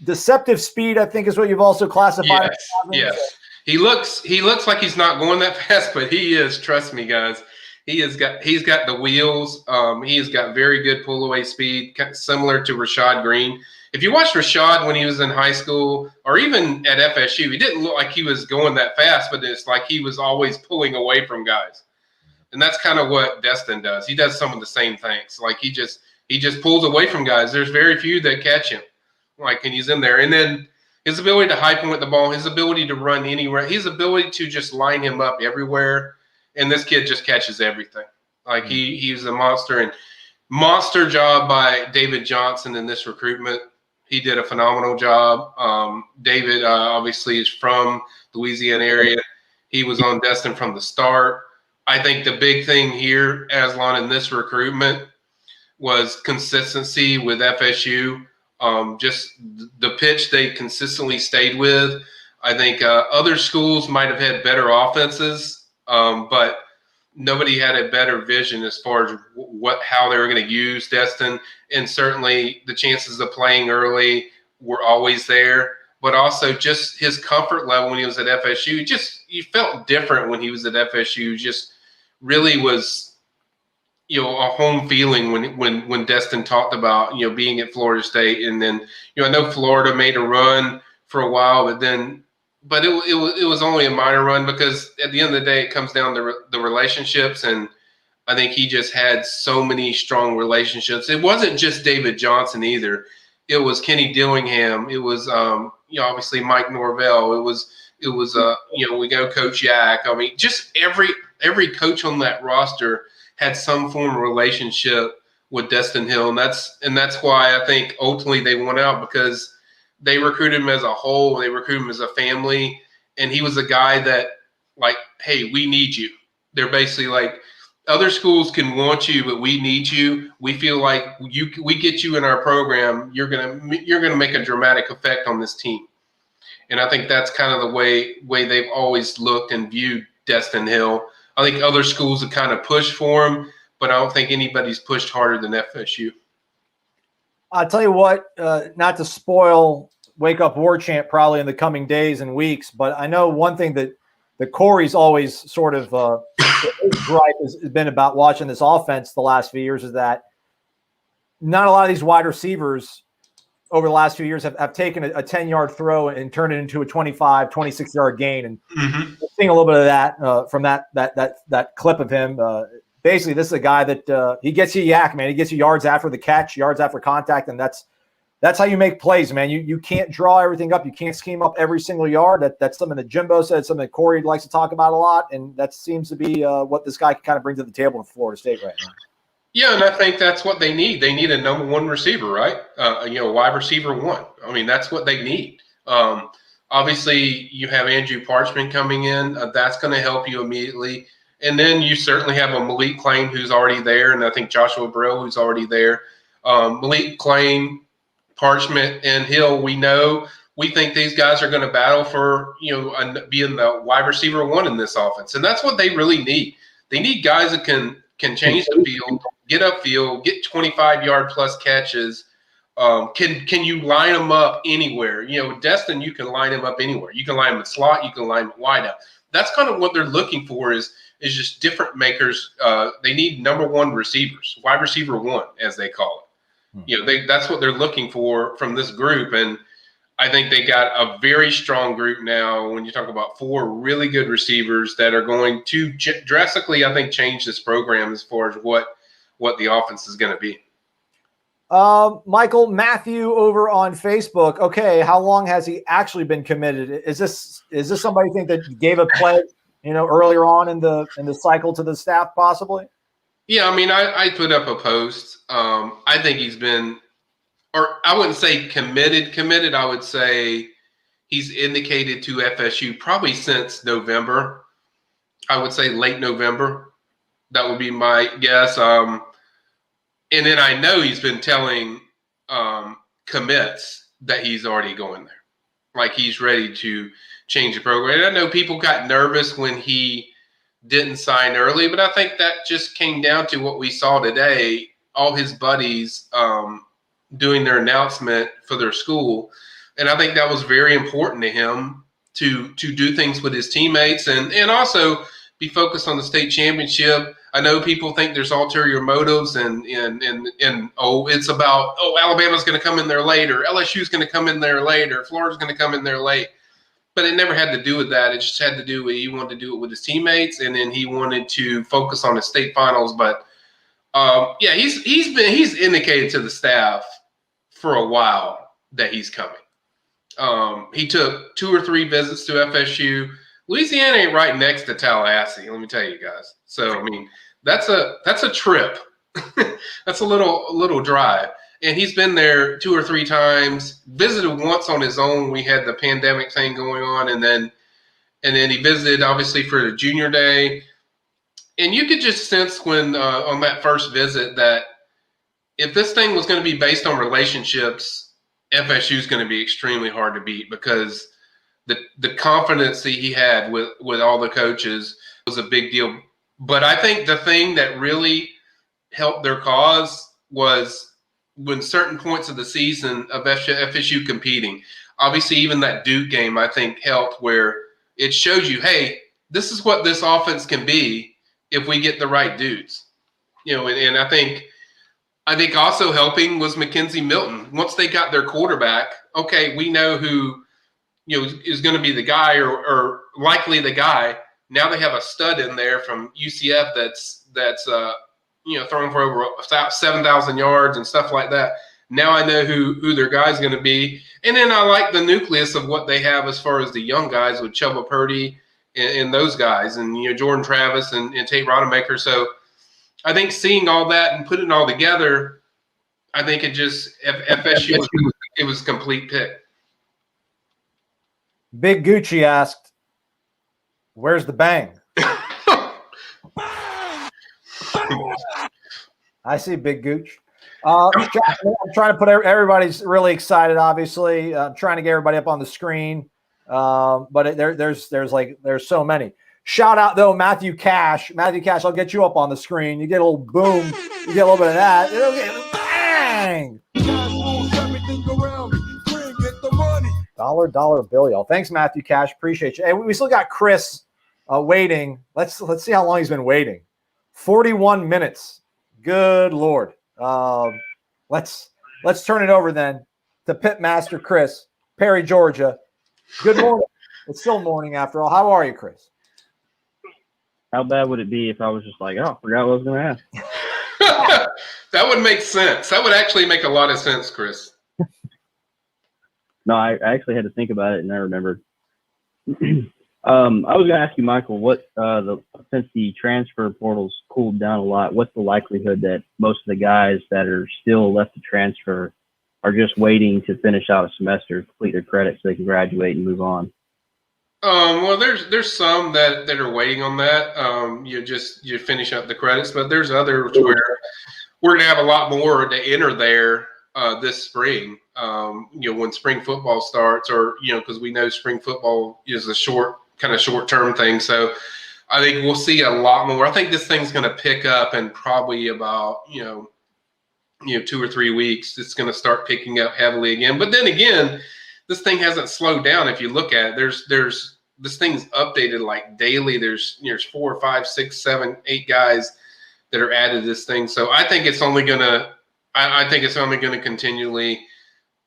deceptive speed, I think, is what you've also classified. Yes. He looks like he's not going that fast, but he is. Trust me, guys. He's got the wheels. He has got very good pull away speed, similar to Rashad Green. If you watched Rashad when he was in high school or even at FSU, he didn't look like he was going that fast, but it's like he was always pulling away from guys. And that's kind of what Destyn does. He does some of the same things. Like he just pulls away from guys. There's very few that catch him. Like, and he's in there. And then his ability to high point the ball, his ability to run anywhere, his ability to just line him up everywhere. And this kid just catches everything. Like he's a monster. And monster job by David Johnson in this recruitment. He did a phenomenal job. David obviously is from the Louisiana area. He was on Destyn from the start. I think the big thing here, Aslan, in this recruitment was consistency with FSU. Just the pitch they consistently stayed with. I think other schools might have had better offenses, but nobody had a better vision as far as how they were going to use Destyn. And certainly the chances of playing early were always there, but also just his comfort level when he was at FSU. You felt different when he was at FSU. Just really was, a home feeling when Destyn talked about, being at Florida State. And then, I know Florida made a run for a while, but it was only a minor run because at the end of the day, it comes down to the relationships. And I think he just had so many strong relationships. It wasn't just David Johnson either. It was Kenny Dillingham. It was, obviously Mike Norvell. It was we go Coach Yak. I mean, just every coach on that roster had some form of relationship with Destin Hill. And that's why I think ultimately they won out, because they recruited him as a whole. They recruited him as a family. And he was a guy that, like, hey, we need you. They're basically like, other schools can want you, but we need you. We feel like we get you in our program, you're gonna make a dramatic effect on this team. And I think that's kind of the way they've always looked and viewed Destin Hill. I think other schools have kind of pushed for him, but I don't think anybody's pushed harder than FSU. I'll tell you what, not to spoil Wake Up Warchant probably in the coming days and weeks, but I know one thing that Corey's always sort of his gripe has been about watching this offense the last few years is that not a lot of these wide receivers over the last few years have taken a 10-yard throw and turned it into a 25, 26-yard gain. And seeing a little bit of that from that clip of him. Basically, this is a guy that he gets you yak, man. He gets you yards after the catch, yards after contact, and that's how you make plays, man. You can't draw everything up. You can't scheme up every single yard. That's something that Jimbo said, something that Corey likes to talk about a lot, and that seems to be what this guy can kind of bring to the table in Florida State right now. Yeah, and I think that's what they need. They need a number one receiver, right? Wide receiver one. I mean, that's what they need. Obviously, you have Andrew Parchment coming in. That's going to help you immediately. And then you certainly have a Malik Mclean who's already there, and I think Joshua Burrell who's already there. Malik Mclean, Parchment, and Hill, we think these guys are going to battle for, being the wide receiver one in this offense. And that's what they really need. They need guys that can change the field, get upfield, get 25-yard plus catches. Can you line them up anywhere? Destyn, you can line him up anywhere. You can line him in slot. You can line him wide out. That's kind of what they're looking for is just different makers. They need number one receivers, wide receiver one, as they call it. That's what they're looking for from this group. And I think they got a very strong group now when you talk about four really good receivers that are going to drastically, I think, change this program as far as what the offense is going to be. Michael Matthew over on Facebook. Okay, how long has he actually been committed? Is this somebody you think that gave a pledge, earlier on in the cycle to the staff possibly? Yeah, I mean, I put up a post. I think he's been, or I wouldn't say committed. I would say he's indicated to FSU probably since November. I would say late November. That would be my guess. And then I know he's been telling commits that he's already going there. Like he's ready to change the program. And I know people got nervous when he didn't sign early, but I think that just came down to what we saw today. All his buddies doing their announcement for their school. And I think that was very important to him to do things with his teammates and also be focused on the state championship. I know people think there's ulterior motives and it's about, Alabama's going to come in there later, LSU's going to come in there later, Florida's going to come in there late. But it never had to do with that. It just had to do with he wanted to do it with his teammates, and then he wanted to focus on the state finals. But he's indicated to the staff for a while that he's coming. He took 2 or 3 visits to FSU. Louisiana ain't right next to Tallahassee, let me tell you guys. So I mean, that's a trip. That's a little drive. And he's been there 2 or 3 times, visited once on his own. We had the pandemic thing going on, and then he visited obviously for the junior day. And you could just sense when on that first visit that if this thing was going to be based on relationships, FSU is going to be extremely hard to beat because the confidence that he had with all the coaches was a big deal. But I think the thing that really helped their cause was when certain points of the season of FSU competing, obviously even that Duke game, I think helped where it shows you, hey, this is what this offense can be if we get the right dudes, and I think also helping was Mackenzie Milton. Once they got their quarterback, okay, we know who, is going to be the guy or likely the guy. Now they have a stud in there from UCF that's throwing for over 7,000 yards and stuff like that. Now I know who their guy's going to be. And then I like the nucleus of what they have as far as the young guys with Chuba Purdy and those guys and, Jordan Travis and Tate Rodemaker. So I think seeing all that and putting it all together, I think it just FSU it was a complete pick. Big Gucci asked, "Where's the bang?" I see Big Gooch. I'm trying to put everybody's really excited. Obviously, I'm trying to get everybody up on the screen, but there's so many. Shout out though, Matthew Cash. Matthew Cash, I'll get you up on the screen. You get a little boom. You get a little bit of that. It'll get bang. Dollar bill, y'all. Thanks, Matthew Cash. Appreciate you. Hey, we still got Chris waiting. Let's see how long he's been waiting. 41 minutes. Good Lord. Let's turn it over then to Pitmaster Chris, Perry, Georgia. Good morning. It's still morning after all. How are you, Chris? How bad would it be if I was just like, oh, I forgot what I was going to ask? That would make sense. That would actually make a lot of sense, Chris. No, I actually had to think about it and I remembered. I was going to ask you, Michael, since the transfer portal's cooled down a lot, what's the likelihood that most of the guys that are still left to transfer are just waiting to finish out a semester, complete their credits so they can graduate and move on? Well, there's some that are waiting on that. You finish up the credits, but there's others where we're going to have a lot more to enter there this spring. When spring football starts, or because we know spring football is a short-term thing. So I think we'll see a lot more. I think this thing's going to pick up in probably about 2 or 3 weeks. It's going to start picking up heavily again. But then again, this thing hasn't slowed down. If you look at it, there's this thing's updated like daily. There's 4, 5, 6, 7, 8 guys that are added to this thing. So I think it's only gonna continually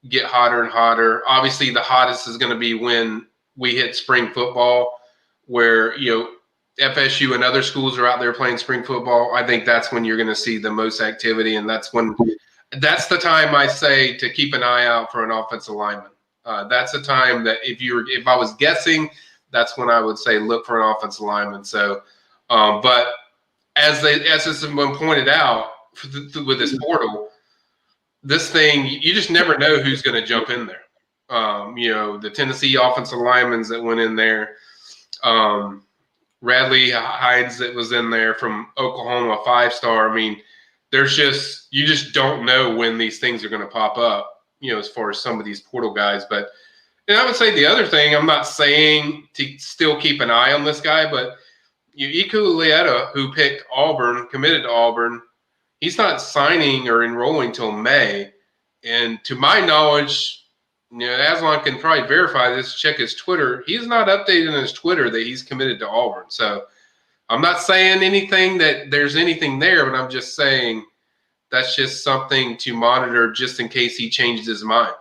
get hotter and hotter. Obviously, the hottest is going to be when we hit spring football, where FSU and other schools are out there playing spring football. I think that's when you're going to see the most activity, and that's the time I say to keep an eye out for an offensive lineman. That's a time that if I was guessing, that's when I would say look for an offensive lineman. So, but as has been pointed out with this portal, this thing, you just never know who's going to jump in there. The Tennessee offensive linemen that went in there. Radley Hides that was in there from Oklahoma, 5-star. I mean, you just don't know when these things are going to pop up, as far as some of these portal guys. But, and I would say the other thing, I'm not saying to still keep an eye on this guy, but Iku Lieta, who picked Auburn, committed to Auburn, he's not signing or enrolling till May. And to my knowledge, Aslan can probably verify this, check his Twitter. He's not updating his Twitter that he's committed to Auburn. So I'm not saying anything that there's anything there, but I'm just saying that's just something to monitor just in case he changes his mind.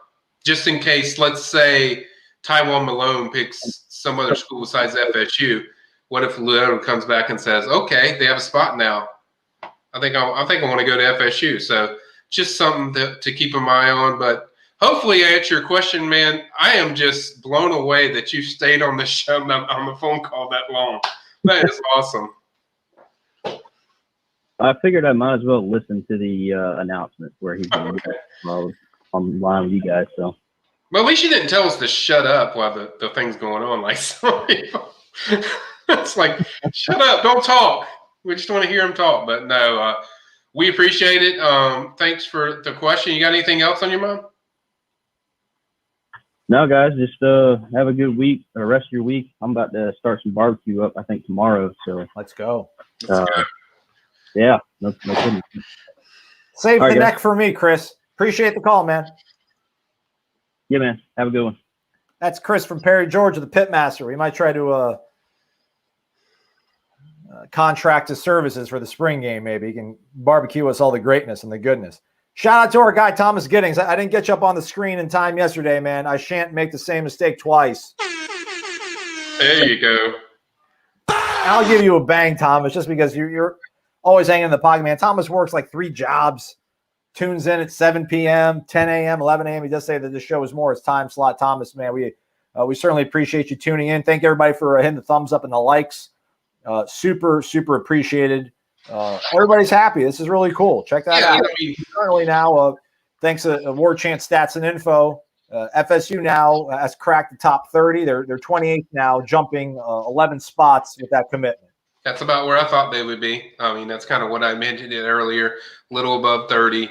Just in case, let's say Taiwan Malone picks some other school besides FSU. What if Leonard comes back and says, okay, they have a spot now. I think I want to go to FSU. So just something to keep an eye on. But hopefully I answer your question, man. I am just blown away that you stayed on the show, on the phone call that long. That is awesome. I figured I might as well listen to the announcement where he's going to be online with you guys. So, well, at least you didn't tell us to shut up while the thing's going on. Like some people, it's like, shut up, don't talk. We just want to hear him talk. But no, we appreciate it. Thanks for the question. You got anything else on your mind? No, guys, just have a good week, or rest of your week. I'm about to start some barbecue up, I think, tomorrow. So let's go. Yeah, no kidding. Save the neck for me, Chris. Appreciate the call, man. Yeah, man. Have a good one. That's Chris from Perry, Georgia, the Pitmaster. We might try to contract his services for the spring game. Maybe he can barbecue us all the greatness and the goodness. Shout out to our guy, Thomas Giddings. I didn't get you up on the screen in time yesterday, man. I shan't make the same mistake twice. There you go. I'll give you a bang, Thomas, just because you're always hanging in the pocket, man. Thomas works like 3 jobs, tunes in at 7 p.m., 10 a.m., 11 a.m. He does say that the show is more his time slot. Thomas, man, we certainly appreciate you tuning in. Thank everybody for hitting the thumbs up and the likes. Super, super appreciated. Everybody's happy. This is really cool. Check that out. Currently now, thanks to Warchant Stats and Info, FSU now has cracked the top 30. They're 28th now, jumping 11 spots with that commitment. That's about where I thought they would be. I mean, that's kind of what I mentioned it earlier, a little above 30.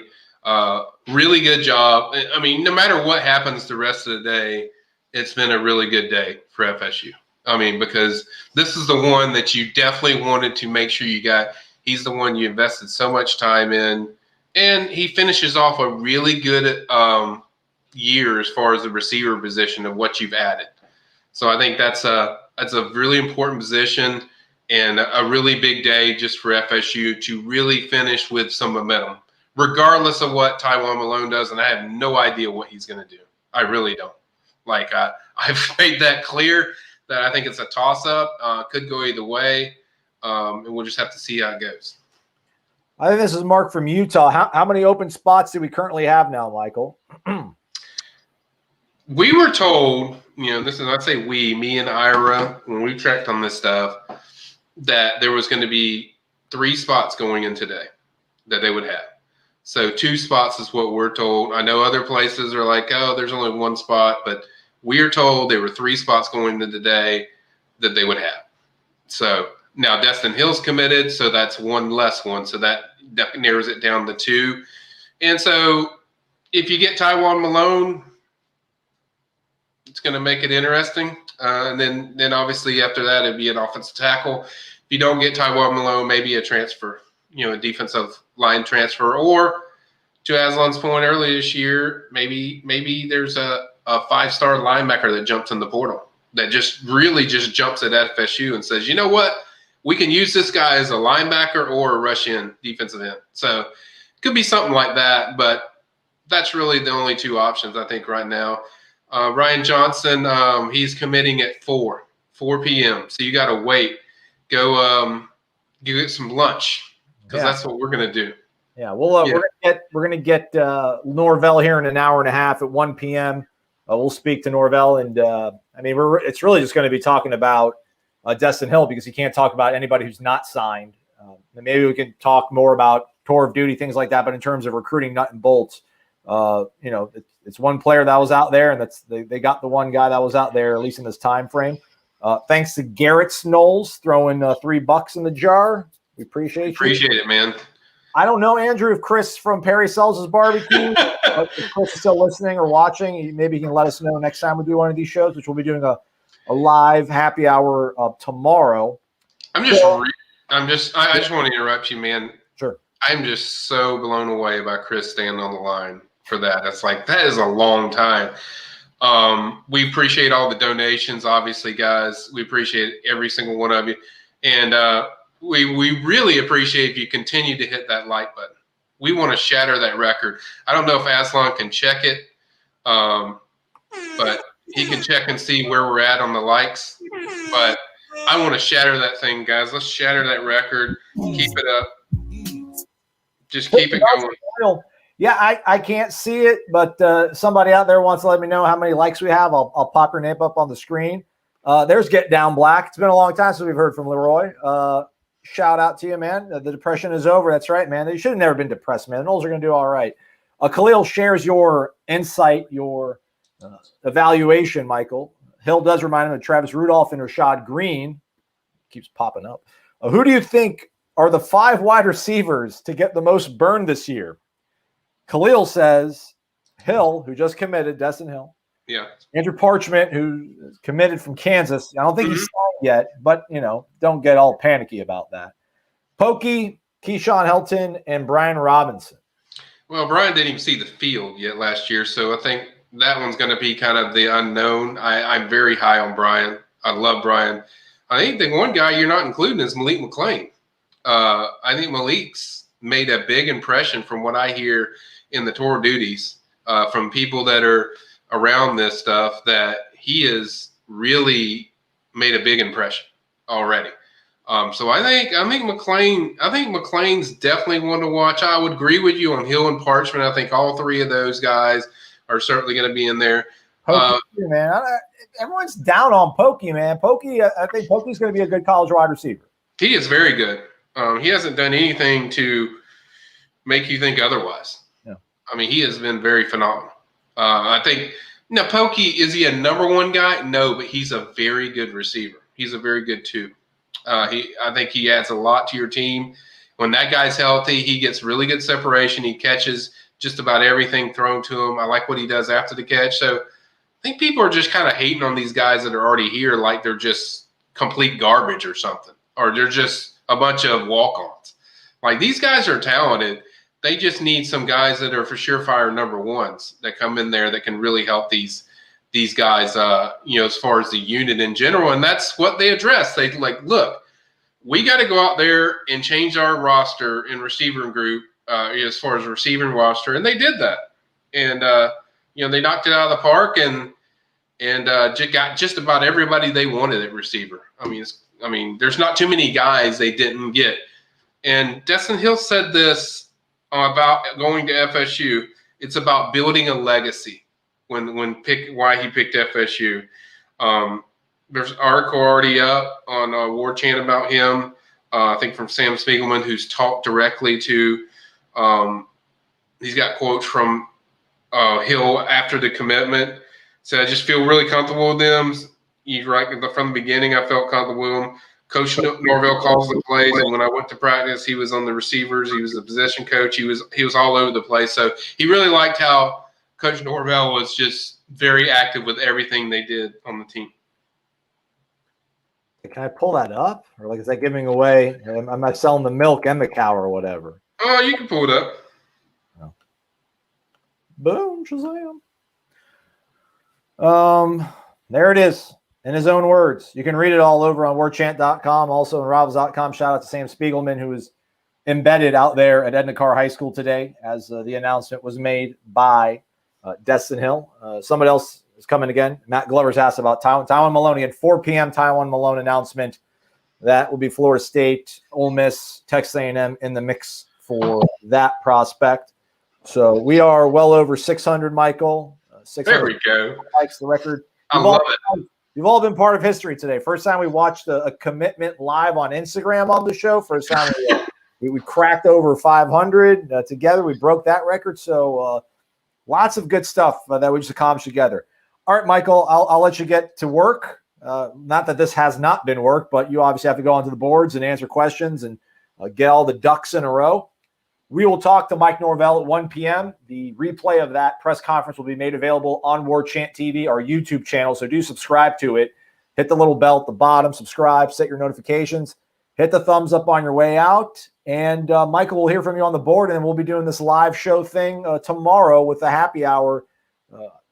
Really good job. I mean, no matter what happens the rest of the day, it's been a really good day for FSU. I mean, because this is the one that you definitely wanted to make sure you got. He's the one you invested so much time in, and he finishes off a really good year as far as the receiver position of what you've added. So I think that's a really important position and a really big day just for FSU to really finish with some momentum, regardless of what Taiwan Malone does. And I have no idea what he's going to do. I really don't. Like I've made that clear that I think it's a toss-up. Could go either way. And we'll just have to see how it goes. I think this is Mark from Utah. How many open spots do we currently have now, Michael? We were told, I'd say me and Ira, when we checked on this stuff, that there was going to be 3 spots going in today that they would have. So 2 spots is what we're told. I know other places are like, oh, there's only 1 spot, but we are told there were 3 spots going in today that they would have. So now Destin Hill's committed, so that's 1 less one. So that narrows it down to 2. And so if you get Taiwan Malone, it's going to make it interesting. And then obviously after that, it'd be an offensive tackle. If you don't get Taiwan Malone, maybe a transfer, a defensive line transfer. Or to Aslan's point earlier this year, maybe there's a 5-star linebacker that jumps in the portal that just really just jumps at FSU and says, you know what? We can use this guy as a linebacker or a rush-in defensive end. So it could be something like that, but that's really the only 2 options, I think, right now. Ryan Johnson, he's committing at 4 p.m. So you got to wait. Go get some lunch because that's what we're going to do. Yeah, well, we're gonna get Norvell here in an hour and a half at 1 p.m. We'll speak to Norvell, and it's really just going to be talking about Destin Hill because he can't talk about anybody who's not signed. And maybe we can talk more about tour of duty, things like that. But in terms of recruiting nut and bolts, It's one player that was out there, and they got the one guy that was out there, at least in this time frame. Thanks to Garrett Noles throwing $3 in the jar. We appreciate it, man. I don't know, Andrew, if Chris from Perry Sells' Barbecue, if Chris is still listening or watching, maybe he can let us know next time we do one of these shows, which we'll be doing a live happy hour tomorrow. I just want to interrupt you, man. Sure. I'm just so blown away by Chris standing on the line for that. It's like, that is a long time. We appreciate all the donations, obviously, guys. We appreciate every single one of you. And we really appreciate if you continue to hit that like button. We want to shatter that record. I don't know if Aslan can check it, but he can check and see where we're at on the likes. But I want to shatter that thing, guys. Let's shatter that record. Keep it up. Just keep it going. Yeah, I can't see it, but somebody out there wants to let me know how many likes we have. I'll pop your name up on the screen. There's Get Down Black. It's been a long time since we've heard from Leroy. Shout out to you, man. The depression is over. That's right, man. They should have never been depressed, man. The Noles are going to do all right. Khalil shares your insight, your evaluation, Michael. Hill does remind him of Travis Rudolph and Rashad Green. Keeps popping up. Who do you think are the 5 wide receivers to get the most burn this year? Khalil says Hill, who just committed, Destin Hill. Yeah. Andrew Parchment, who committed from Kansas. I don't think he's signed yet, but, don't get all panicky about that. Pokey, Keyshawn Helton, and Brian Robinson. Well, Brian didn't even see the field yet last year, so I think that one's going to be kind of the unknown. I'm very high on Brian. I love Brian. I think the one guy you're not including is Malik Mclean. I think Malik's made a big impression from what I hear in the tour duties from people that are around this stuff, that he has really made a big impression already. So I think McLean's definitely one to watch. I would agree with you on Hill and Parchment. I think all 3 of those guys are certainly going to be in there. Pokey, man. Everyone's down on Pokey, man. Pokey, I think Pokey's going to be a good college wide receiver. He is very good. He hasn't done anything to make you think otherwise. Yeah. I mean, he has been very phenomenal. I think now Pokey, is he a number 1 guy? No, but he's a very good receiver. He's a very good 2. I think he adds a lot to your team. When that guy's healthy, he gets really good separation. He catches just about everything thrown to him. I like what he does after the catch. So I think people are just kind of hating on these guys that are already here like they're just complete garbage or something, or they're just a bunch of walk-ons. Like, these guys are talented. They just need some guys that are for surefire number 1s that come in there that can really help these guys, as far as the unit in general. And that's what they address. They look, we got to go out there and change our roster and receiver group as far as receiving roster. And they did that. And, they knocked it out of the park and got just about everybody they wanted at receiver. I mean, there's not too many guys they didn't get. And Destin Hill said this about going to FSU. It's about building a legacy. Why he picked FSU. There's an article already up on Warchant about him. I think from Sam Spiegelman, who's talked directly to. He's got quotes from Hill after the commitment. So I just feel really comfortable with them. He's right from the beginning. I felt comfortable with him. Coach Norvell calls the plays, and when I went to practice, he was on the receivers. He was the position coach. He was all over the place. So he really liked how Coach Norvell was just very active with everything they did on the team. Can I pull that up? Or is that giving away? Am I selling the milk and the cow or whatever? Oh, you can pull it up. No. Boom, Shazam. There it is. In his own words. You can read it all over on warchant.com, also on Rivals.com. Shout out to Sam Spiegelman, who was embedded out there at Edna Carr High School today as the announcement was made by Destin Hill. Somebody else is coming again. Matt Glover's asked about Taiwan Malone. At 4 p.m. Taiwan Malone announcement. That will be Florida State, Ole Miss, Texas A&M in the mix for that prospect. So we are well over 600, Michael. 600 there we go. Likes the record. I love it. You've all been part of history today. First time we watched a commitment live on Instagram on the show. First time we cracked over 500 together. We broke that record. So Lots of good stuff that we just accomplished together. All right, Michael, I'll let you get to work. Not that this has not been work, but you obviously have to go onto the boards and answer questions and get all the ducks in a row. We will talk to Mike Norvell at 1 p.m. The replay of that press conference will be made available on Warchant TV, our YouTube channel, so do subscribe to it. Hit the little bell at the bottom, subscribe, set your notifications, hit the thumbs up on your way out, and Michael will hear from you on the board, and then we'll be doing this live show thing tomorrow with the happy hour.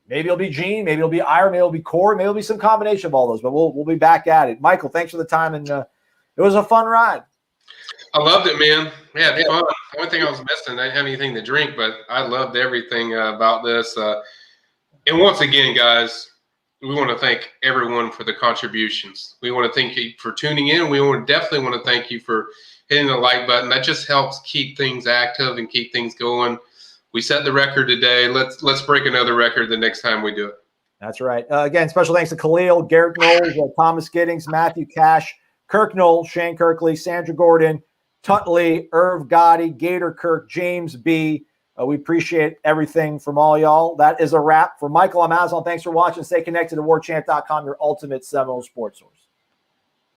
Maybe it'll be Gene, maybe it'll be Ira, maybe it'll be Corey, maybe it'll be some combination of all those, but we'll be back at it. Michael, thanks for the time, and it was a fun ride. I loved it, man. Yeah, it's fun. The only thing I was missing, I didn't have anything to drink, but I loved everything about this. And once again, guys, we want to thank everyone for the contributions. We want to thank you for tuning in. We definitely want to thank you for hitting the like button. That just helps keep things active and keep things going. We set the record today. Let's break another record the next time we do it. That's right. Again, special thanks to Khalil, Garrett Knowles, Thomas Giddings, Matthew Cash, Kirk Knowles, Shane Kirkley, Sandra Gordon, Tutley, Irv Gotti, Gator Kirk, James B. We appreciate everything from all y'all. That is a wrap. For Michael, I'm Aslan. Thanks for watching. Stay connected to warchant.com, your ultimate Seminole sports source.